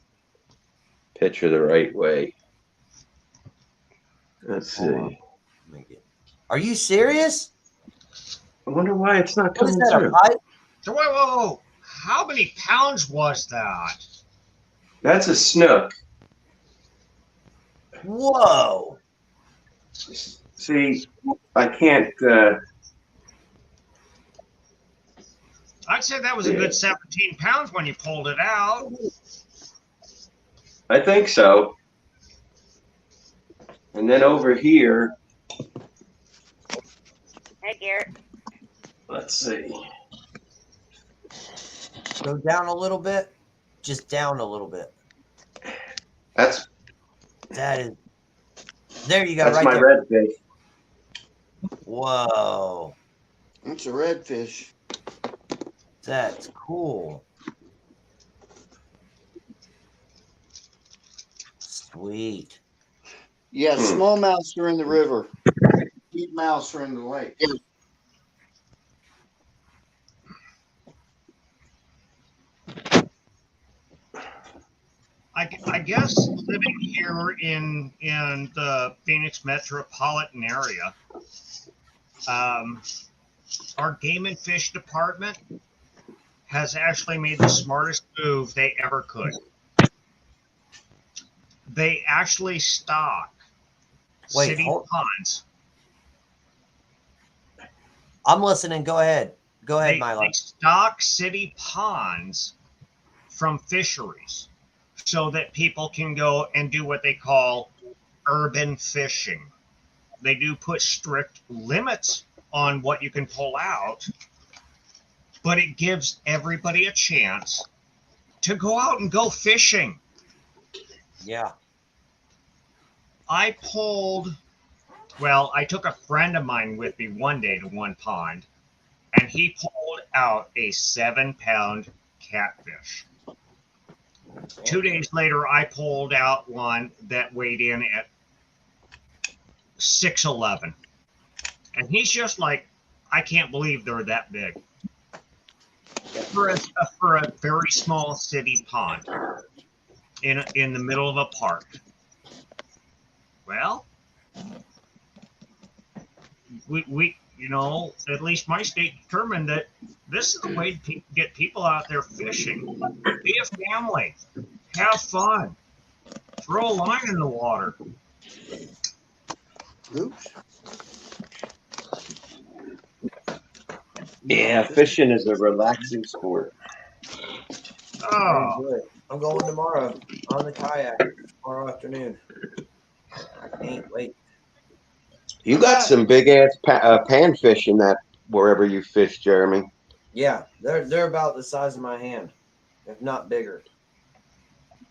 picture the right way. Let's see. Are you serious? I wonder why it's not What is coming that? through. A pipe? So, whoa. How many pounds was that? That's a snook. Whoa! See, I can't. I'd say that was a good 17 pounds when you pulled it out. I think so. And then over here, Hey, Garrett. let's see. Go down a little bit. Just down a little bit. That is. There you go. That's right my there. redfish. Whoa! It's a redfish. That's cool. Sweet. Yeah, smallmouths are in the river. Deep mouths are in the lake. I guess living here in the Phoenix metropolitan area, our game and fish department has actually made the smartest move they ever could. They actually stock city ponds. I'm listening. Go ahead. Go ahead, Milo. They stock city ponds from fisheries so that people can go and do what they call urban fishing. They do put strict limits on what you can pull out, but it gives everybody a chance to go out and go fishing. Yeah. I took a friend of mine with me one day to one pond, and he pulled out a 7-pound catfish. 2 days later, I pulled out one that weighed in at 6'11". And he's just like, I can't believe they're that big. For a very small city pond in the middle of a park. Well, we you know, at least my state determined that this is the way to get people out there fishing. Be a family, have fun, throw a line in the water. Oops. Yeah, fishing is a relaxing sport. I Oh, enjoy it. I'm going tomorrow on the kayak tomorrow afternoon. I can't wait. You got some big ass panfish in that wherever you fish, Jeremy. Yeah, they're about the size of my hand, if not bigger.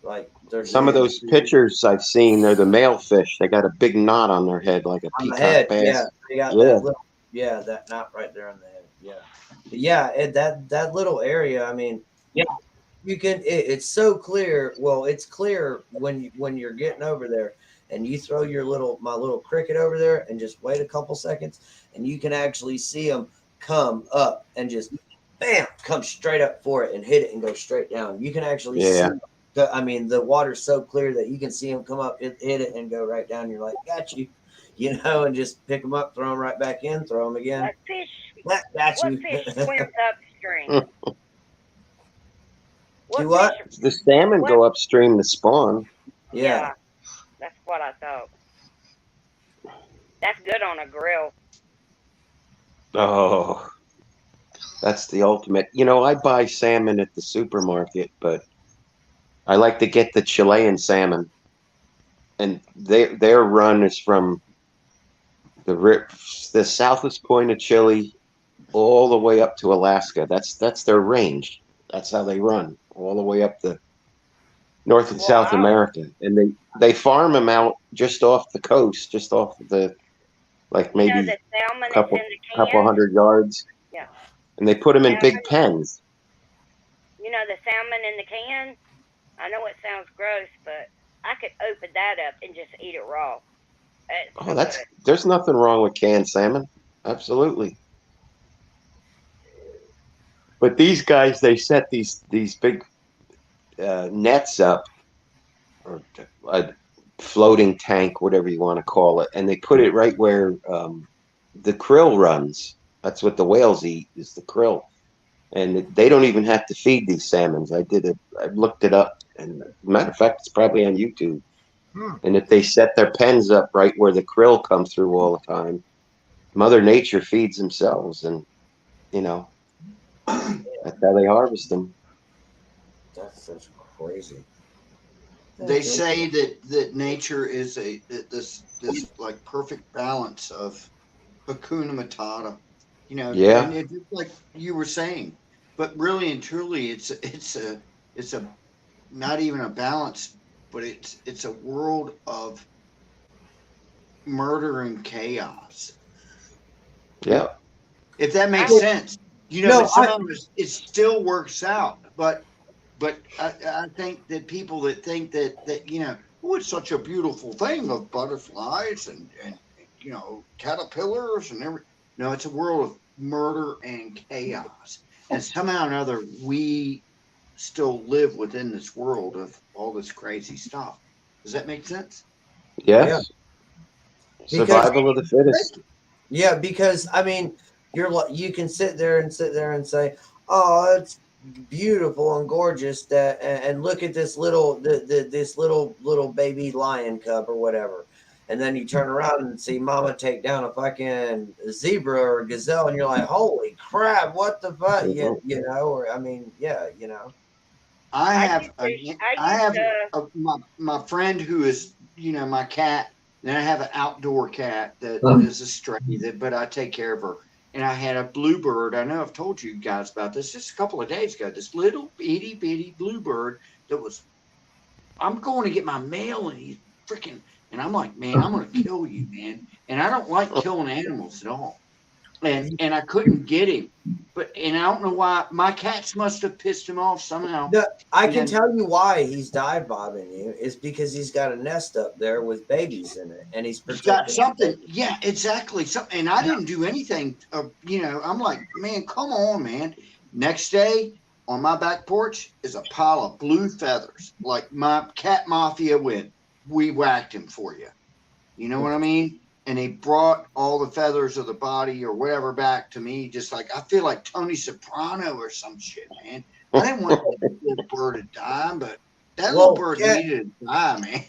Like they're Some of huge. those pictures I've seen, they're the male fish. They got a big knot on their head, like a On the peacock head. bass. Yeah, they got Yeah. that little. Yeah, that knot right there on the head. Yeah, but yeah, that little area. I mean, yeah, you can. It's so clear. Well, it's clear when you're getting over there, and you throw my little cricket over there, and just wait a couple seconds, and you can actually see them come up and just bam, come straight up for it and hit it and go straight down. You can actually see. I mean, the water's so clear that you can see them come up, hit it, and go right down. You're like, got you, and just pick them up, throw them right back in, throw them again. What Got you. fish swims upstream? Do what? Fish, The salmon what? go upstream to spawn. Yeah. That's what I thought. That's good on a grill. Oh, that's the ultimate. You know, I buy salmon at the supermarket, but I like to get the Chilean salmon, and their run is from the southest point of Chile all the way up to Alaska. That's their range. That's how they run all the way up the North and South America, and they farm them out just off the coast, just off the maybe the salmon a couple is in the can? 100 yards. Yeah. And they put them in big pens. You know the salmon in the can? I know it sounds gross, but I could open that up and just eat it raw. There's nothing wrong with canned salmon. Absolutely. But these guys, they set these big nets up, or a floating tank, whatever you want to call it, and they put it right where the krill runs. That's what the whales eat, is the krill. And they don't even have to feed these salmons. I looked it up, and matter of fact, it's probably on YouTube. And if they set their pens up right where the krill come through all the time, Mother Nature feeds themselves, and that's how they harvest them. That's such crazy. They say that nature is this like perfect balance of Hakuna Matata, Yeah. And it's like you were saying, but really and truly, it's a not even a balance, but it's a world of murder and chaos. Yeah. If that makes sense, but somehow it still works out. But I think that people that think that oh, it's such a beautiful thing of butterflies and caterpillars and everything. No, it's a world of murder and chaos. And somehow or another, we still live within this world of all this crazy stuff. Does that make sense? Yes. Yeah. Survival of the fittest. Yeah, because I mean, you can sit there and say, "Oh, it's beautiful and gorgeous," and look at this little this little baby lion cub or whatever. And then you turn around and see mama take down a fucking zebra or a gazelle, and you're like, holy crap, what the fuck? Or I mean, I have my friend who is, my cat. Then I have an outdoor cat that is a stray, but I take care of her. And I had a bluebird. I know I've told you guys about this just a couple of days ago. This little itty bitty bluebird that was, I'm going to get my mail, and he's freaking. And I'm like, man, I'm going to kill you, man. And I don't like killing animals at all. And I couldn't get him. And I don't know why. My cats must have pissed him off somehow. I can tell you why he's dive bobbing you. It's because he's got a nest up there with babies in it. And he's got something. Yeah, exactly. And I didn't do anything. I'm like, man, come on, man. Next day on my back porch is a pile of blue feathers. Like my cat mafia went, we whacked him for you. You know what I mean? And they brought all the feathers of the body or whatever back to me, just like I feel like Tony Soprano or some shit, man. I didn't want that little bird to die, but that little bird needed to die, man.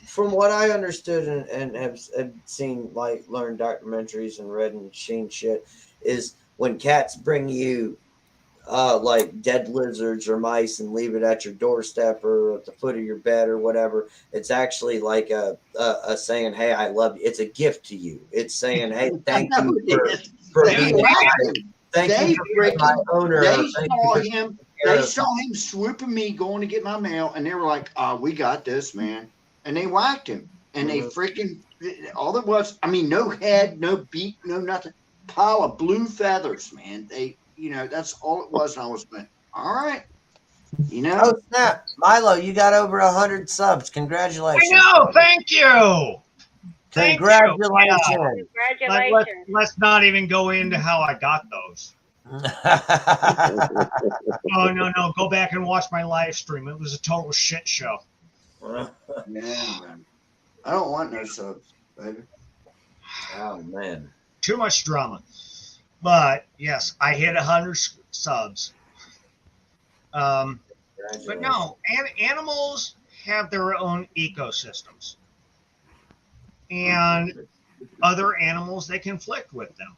From what I understood and have seen, like learned documentaries and read and seen shit, is when cats bring you like dead lizards or mice and leave it at your doorstep or at the foot of your bed or whatever, it's actually like a saying, "Hey, I love you." It's a gift to you. It's saying, "Hey, thank you for being thank you for being my owner." They saw him swooping me going to get my mail, and they were like, "We got this, man." And they whacked him, and they freaking all it was. I mean, no head, no beak, no nothing. Pile of blue feathers, man. They. That's all it was. And I was like, all right. Oh, snap. Milo, you got over 100 subs. Congratulations. I know. Thank you. Congratulations. Congratulations. Let's not even go into how I got those. No. Go back and watch my live stream. It was a total shit show. Yeah, man. I don't want no subs, baby. Oh, man. Too much drama. But yes, I hit 100 subs. But no, animals have their own ecosystems, and other animals they conflict with them.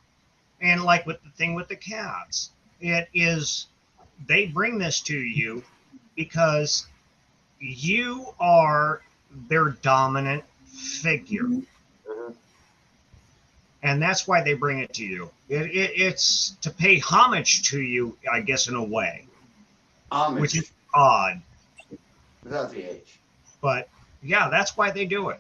And like with the thing with the cats, it is they bring this to you because you are their dominant figure. And that's why they bring it to you. It's to pay homage to you, I guess, in a way. Homage. Which is odd. Without the H. But, yeah, that's why they do it.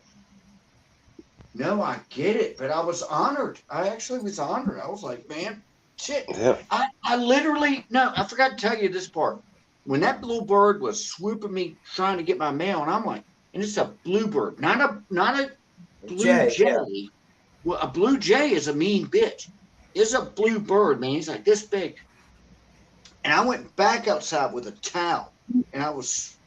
No, I get it, but I was honored. I actually was honored. I was like, man, shit. Yeah. I literally, no, I forgot to tell you this part. When that blue bird was swooping me trying to get my mail, and I'm like, and it's a bluebird, not a blue jay. Yeah. Well, a blue jay is a mean bitch. It's a blue bird, man. He's like this big. And I went back outside with a towel, and I was,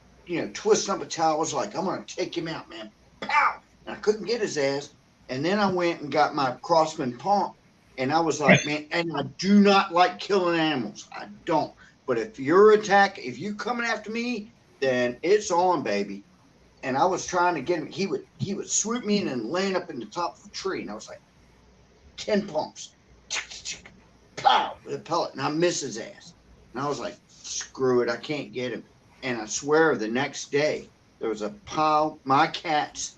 twisting up a towel. I was like, I'm going to take him out, man. Pow! And I couldn't get his ass. And then I went and got my Crossman pump, and I was like, man, and I do not like killing animals. I don't. But if you coming after me, then it's on, baby. And I was trying to get him. He would swoop me in and land up in the top of a tree. And I was like, 10 pumps. Pow! With a pellet. And I missed his ass. And I was like, screw it. I can't get him. And I swear the next day, there was a pile. My cats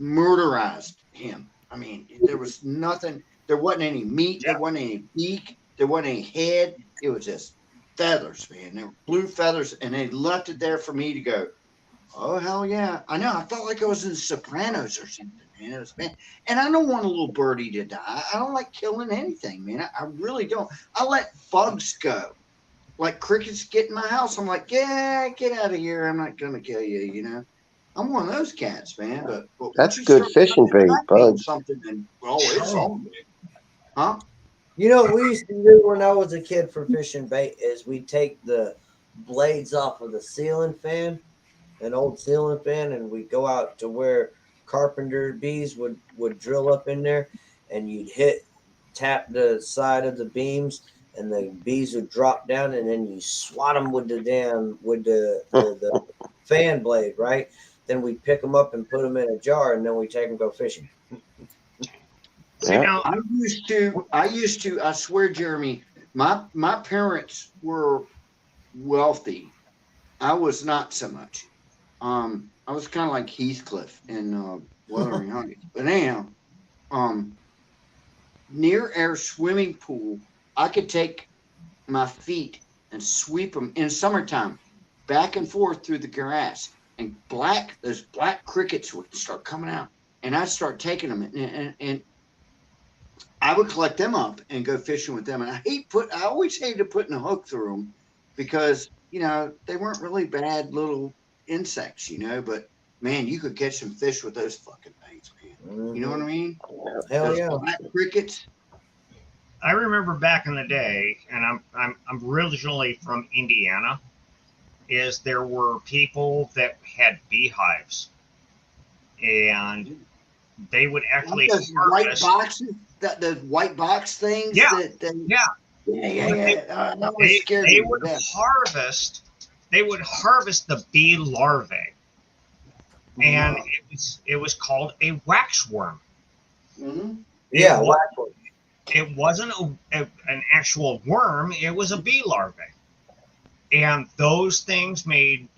murderized him. I mean, there was nothing. There wasn't any meat. There wasn't any beak. There wasn't any head. It was just feathers, man. They were blue feathers. And they left it there for me to go, oh, hell yeah. I know. I felt like I was in Sopranos or something, man. It was, man. And I don't want a little birdie to die. I don't like killing anything, man. I really don't. I let bugs go. Like crickets get in my house. I'm like, yeah, get out of here. I'm not going to kill you, I'm one of those cats, man. But that's good fishing bait, bugs. Something and, it's on. Huh? What we used to do when I was a kid for fishing bait is we take the blades off of the ceiling fan, an old ceiling fan, and we go out to where carpenter bees would drill up in there, and you'd tap the side of the beams, and the bees would drop down, and then you swat them with the fan blade, right? Then we pick them up and put them in a jar, and then we take them go fishing. Yeah. I used to, I swear, Jeremy, my parents were wealthy. I was not so much. I was kind of like Heathcliff in Wuthering Heights. But anyhow, near our swimming pool, I could take my feet and sweep them in summertime back and forth through the grass, and those black crickets would start coming out, and I'd start taking them, and I would collect them up and go fishing with them. And I always hated putting a hook through them because, they weren't really bad little insects, but man, you could catch some fish with those fucking things, man. You know what I mean? Hell those yeah. black crickets. I remember back in the day, and I'm originally from Indiana, is there were people that had beehives. and they would actually Those white harvest. boxes, those white box things. Yeah. Yeah. That was scared They me would to death. harvest. They would harvest the bee larvae, and it was called a waxworm. Mm-hmm. Yeah, It wasn't an actual worm. It was a bee larvae, and those things they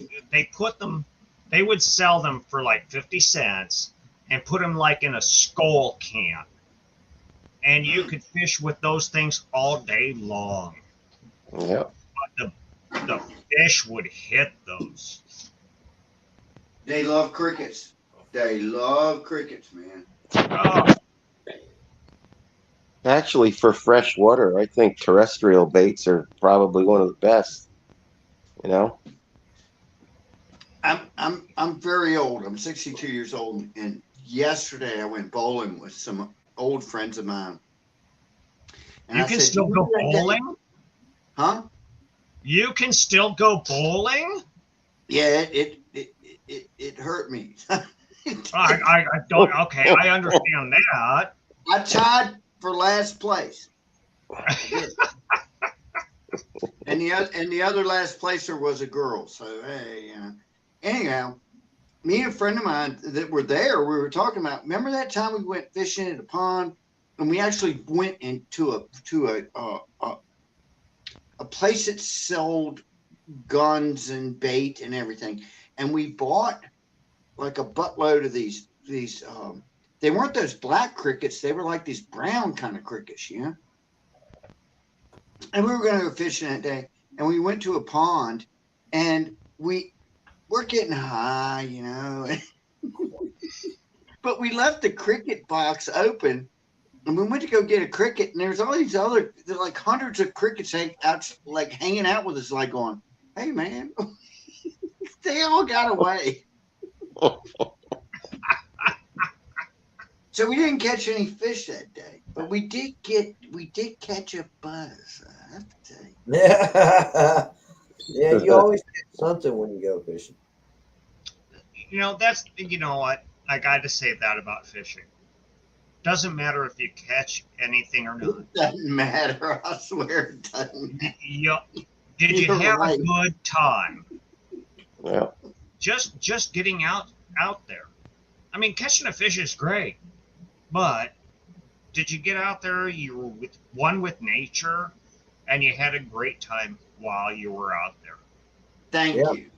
would sell them for like 50 cents and put them like in a skull can, and you could fish with those things all day long. Yeah. But the fish would hit those. They love crickets. They love crickets, man. Oh, Actually, for fresh water, I think terrestrial baits are probably one of the best. You know? I'm very old. I'm 62 years old, and yesterday I went bowling with some old friends of mine. And you I can said, still go bowling? Huh? You can still go bowling? Yeah, it hurt me. I don't. Okay, I understand that. I tied for last place. And the other last placer was a girl. So hey, anyhow, me and a friend of mine that were there, we were talking about. Remember that time we went fishing at a pond, and we actually went into a place that sold guns and bait and everything, and we bought like a buttload of these. They weren't those black crickets; they were like these brown kind of crickets, you know. And we were going to go fishing that day, and we went to a pond, and we're getting high, you know. But we left the cricket box open, and we went to go get a cricket, and there's all these there's like hundreds of crickets like hanging out with us, like going, "Hey, man." They all got away. So we didn't catch any fish that day, but we did catch a buzz. I have to tell you. Yeah. Yeah, you always get something when you go fishing. You know what? I got to say that about fishing. Doesn't matter if you catch anything or not. It doesn't matter. I swear it doesn't matter. Did you You're have right. a good time? Yeah. Just getting out there. I mean, catching a fish is great, but did you get out there? You were with nature, and you had a great time while you were out there. Thank you.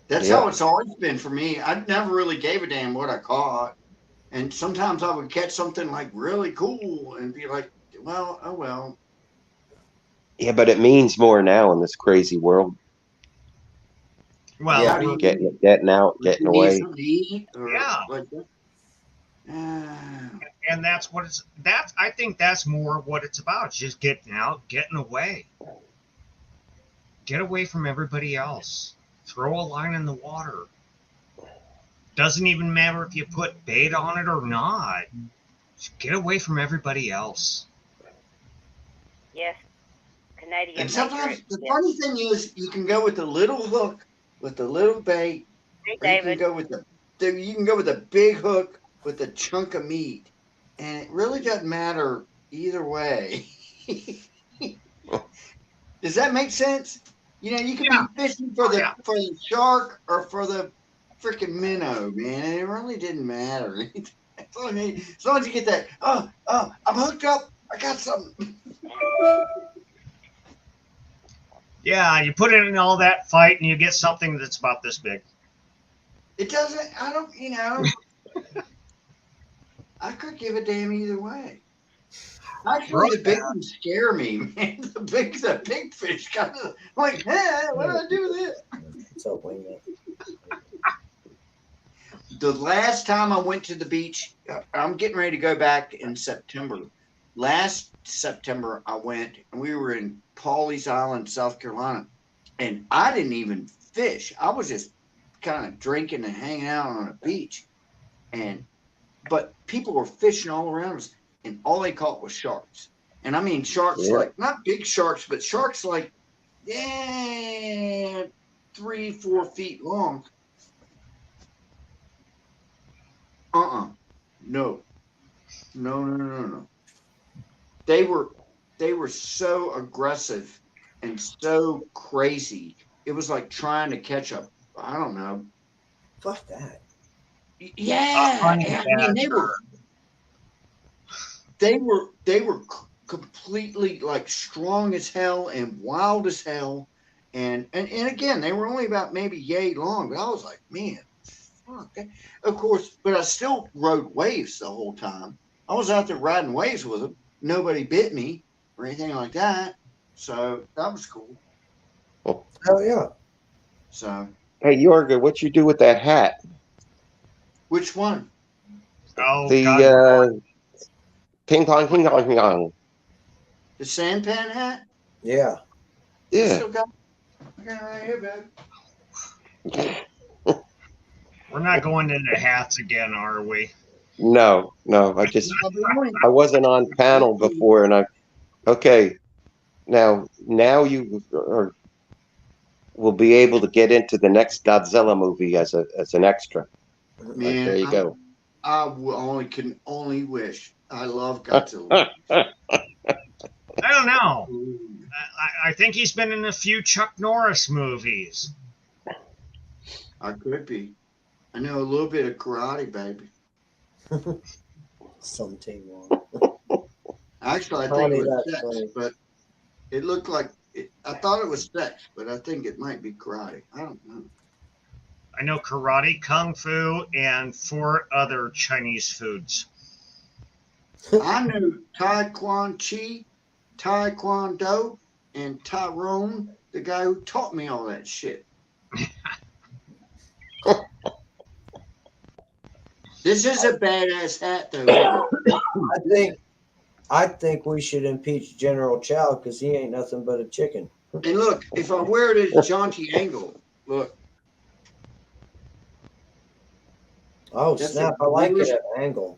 That's how it's always been for me. I never really gave a damn what I caught. And sometimes I would catch something like really cool and be like, well, oh well. Yeah, but it means more now in this crazy world. Well, Yeah. Getting out, getting away. Yeah. Like that. And I think that's more what it's about. It's just getting out, getting away. Get away from everybody else. Throw a line in the water. Doesn't even matter if you put bait on it or not. Just get away from everybody else. Yes. Canadian. And sometimes the funny thing is you can go with the little hook with the little bait. Hey, or you David. can go with a big hook with a chunk of meat. And it really doesn't matter either way. Does that make sense? You know, you can be fishing for the shark or for the freaking minnow, man. It really didn't matter. As long as you get that, I'm hooked up. I got something. Yeah, you put it in all that fight and you get something that's about this big. It doesn't, I could give a damn either way. Actually, the big ones scare me, man. The big fish kind of like, hey, why did I do this? So wing The last time I went to the beach, I'm getting ready to go back in September. Last September, I went, and we were in Pawleys Island, South Carolina, and I didn't even fish. I was just kind of drinking and hanging out on a beach, but people were fishing all around us, and all they caught was sharks. And I mean sharks like, not big sharks, but sharks like, 3-4 feet long. No. No. They were so aggressive and so crazy. It was like trying to catch up. I don't know. Fuck that. Yeah, Honey I mean they were completely like strong as hell and wild as hell, and again they were only about maybe yay long, but I was like, man, fuck. Of course, but I still rode waves the whole time. I was out there riding waves with them. Nobody bit me or anything like that, so that was cool. Hell yeah. So, Hey, Yorga, what you do with that hat? which one? Oh, The God. ping pong, ping pong, ping pong. The sampan hat? Yeah. Yeah. Still got it right here, babe. We're not going into hats again, are we? No. I wasn't on panel before, and okay. Now you will be able to get into the next Godzilla movie as an extra. Man, there you go. can only wish. I love Godzilla. I don't know. I think he's been in a few Chuck Norris movies. I could be. I know a little bit of karate, baby. Something wrong. Actually, I think it was sex, but it looked like I thought it was sex, but I think it might be karate. I don't know. I know karate, kung fu, and 4 other Chinese foods. I knew Taekwondo, and Tyrone, the guy who taught me all that shit. This is a badass hat, though. I think we should impeach General Chow because he ain't nothing but a chicken. And look, if I wear it as jaunty angle, look. Oh, snap. I like it at angle.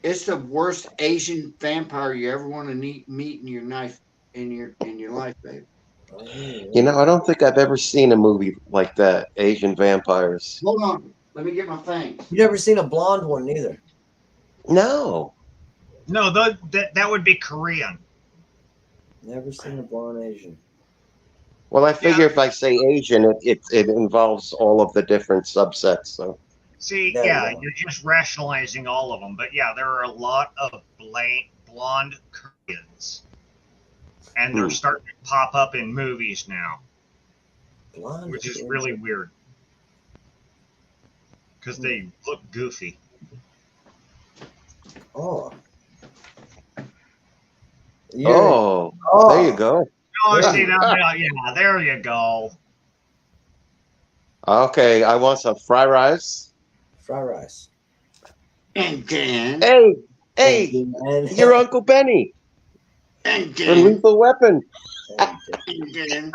It's the worst Asian vampire you ever want to meet in your life, baby. You know, I don't think I've ever seen a movie like that, Asian vampires. Hold on. Let me get my thing. You never seen a blonde one neither? No. No, that would be Korean. Never seen a blonde Asian. Well, I figure if I say Asian, it involves all of the different subsets. So. See, you're just rationalizing all of them. But yeah, there are a lot of blonde Koreans. And they're starting to pop up in movies now. Blonde which is really weird. Because they look goofy. Oh. There you go. Oh, see, yeah, there you go. Okay, I want some fried rice. Fried rice. And Dan. Hey, you're Uncle Benny. And From Dan. Lethal Weapon. And Dan.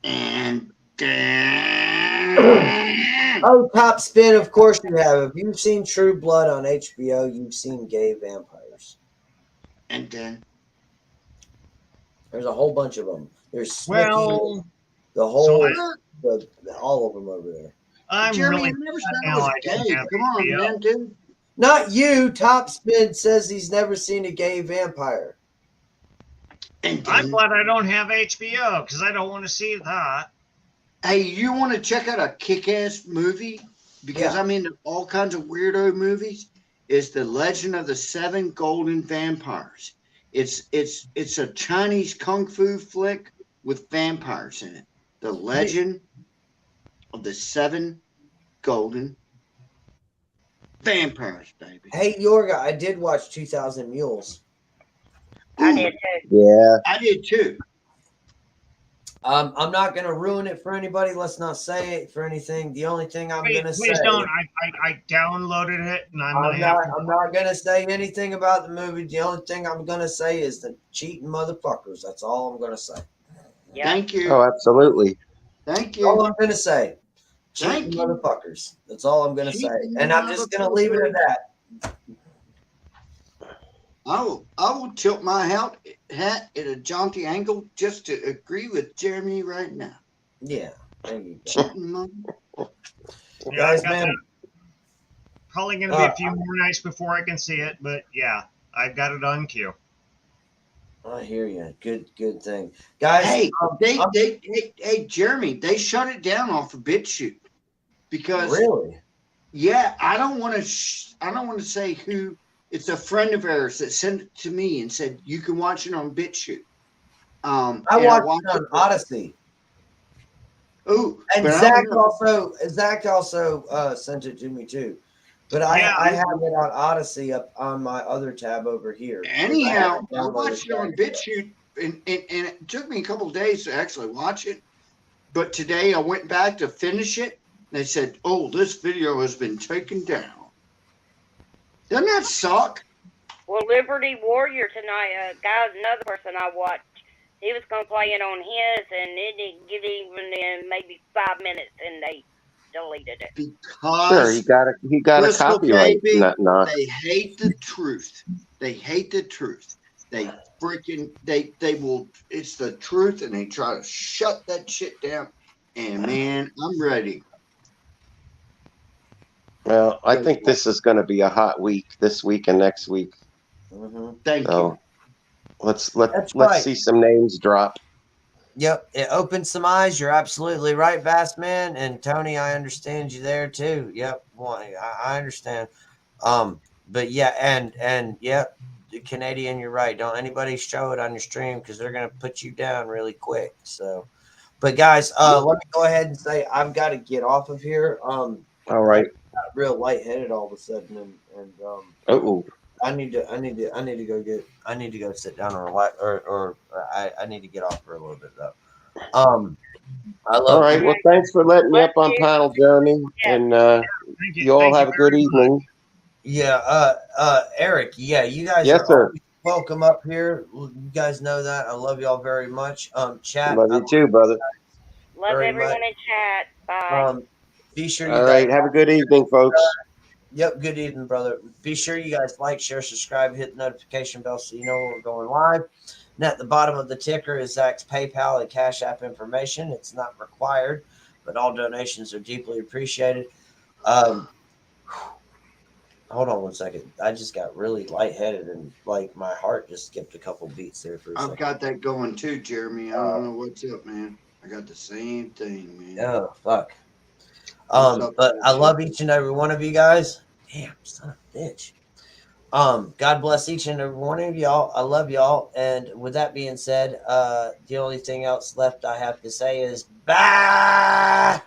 And Dan. Oh, Top Spin, of course you have. If you've seen True Blood on HBO, you've seen gay vampires. And Dan. There's a whole bunch of them. There's Snicky, Well, the whole, all of them over there. I'm Jeremy, really you never said now I was I don't gay. have Come on, HBO. man, dude. Not you. Top Spin says he's never seen a gay vampire. And I'm Dan. glad I don't have HBO because I don't want to see that. Hey, you want to check out a kick-ass movie? Because I'm into all kinds of weirdo movies. It's The Legend of the Seven Golden Vampires. It's a Chinese kung fu flick with vampires in it. The Legend of the Seven Golden Vampires, baby. Hey, Yorga, I did watch 2000 Mules. I did too. Yeah. I did too. I'm not going to ruin it for anybody. Let's not say it for anything. The only thing I'm going to say. Please don't. I downloaded it and I'm not going to say anything about the movie. The only thing I'm going to say is the cheating motherfuckers. That's all I'm going to say. Yeah. Thank you. Oh, absolutely. Thank That's all you. I'm going to say. Thank Cheating you. motherfuckers. That's all I'm going to say. Cheating And I'm just going to leave it at that. I will tilt my hat at a jaunty angle just to agree with Jeremy right now. Yeah. There you go. Cheating mother. Yeah, Guys, I got man. that. Probably going to be a few more nights before I can see it, but yeah, I've got it on queue. I hear you. Good thing, guys. Hey, hey, Jeremy, they shut it down off of BitChute because really, yeah, I don't want to say who. It's a friend of ours that sent it to me and said you can watch it on BitChute. I watched it on Odyssey. Oh, and Zach also sent it to me too. But I have it on Odyssey up on my other tab over here. Anyhow, I watched it on BitChute, and it took me a couple of days to actually watch it. But today I went back to finish it. And they said, "Oh, this video has been taken down." Doesn't that suck? Well, Liberty Warrior tonight, another person I watched, he was going to play it on his, and it didn't get even in maybe 5 minutes, and they deleted it. Because he got a copyright. They hate the truth. They hate the truth. They will. It's the truth, and they try to shut that shit down. And man, I'm ready. Well, I think this is going to be a hot week this week and next week. Mm-hmm. Thank you. Let's see some names drop. Yep, it opened some eyes. You're absolutely right, Bassman, and Tony. I understand you there too. Yep, I understand. But yeah, and yep, Canadian, you're right. Don't anybody show it on your stream because they're gonna put you down really quick. So, but guys, let me go ahead and say I've got to get off of here. All right. I got real lightheaded all of a sudden, and I need to go sit down or relax, or I need to get off for a little bit though. I love. All right. Well, thanks for letting me up on panel, Jeremy, and you all have a good evening. Yeah. Eric. Yeah, you guys. Yes, sir. Welcome up here. You guys know that. I love y'all very much. Chat. Love you too, brother. Love everyone in chat. Bye. Be sure. All right. Have a good evening, folks. Yep. Good evening, brother. Be sure you guys like, share, subscribe, hit the notification bell so you know when we're going live. And at the bottom of the ticker is Zach's PayPal and Cash App information. It's not required, but all donations are deeply appreciated. Hold on one second. I just got really lightheaded and like my heart just skipped a couple beats there for a second. I've got that going too, Jeremy. I don't know what's up, man. I got the same thing, man. Oh, fuck. But I love each and every one of you guys. Damn, son of a bitch. God bless each and every one of y'all. I love y'all. And with that being said, the only thing else left I have to say is bye.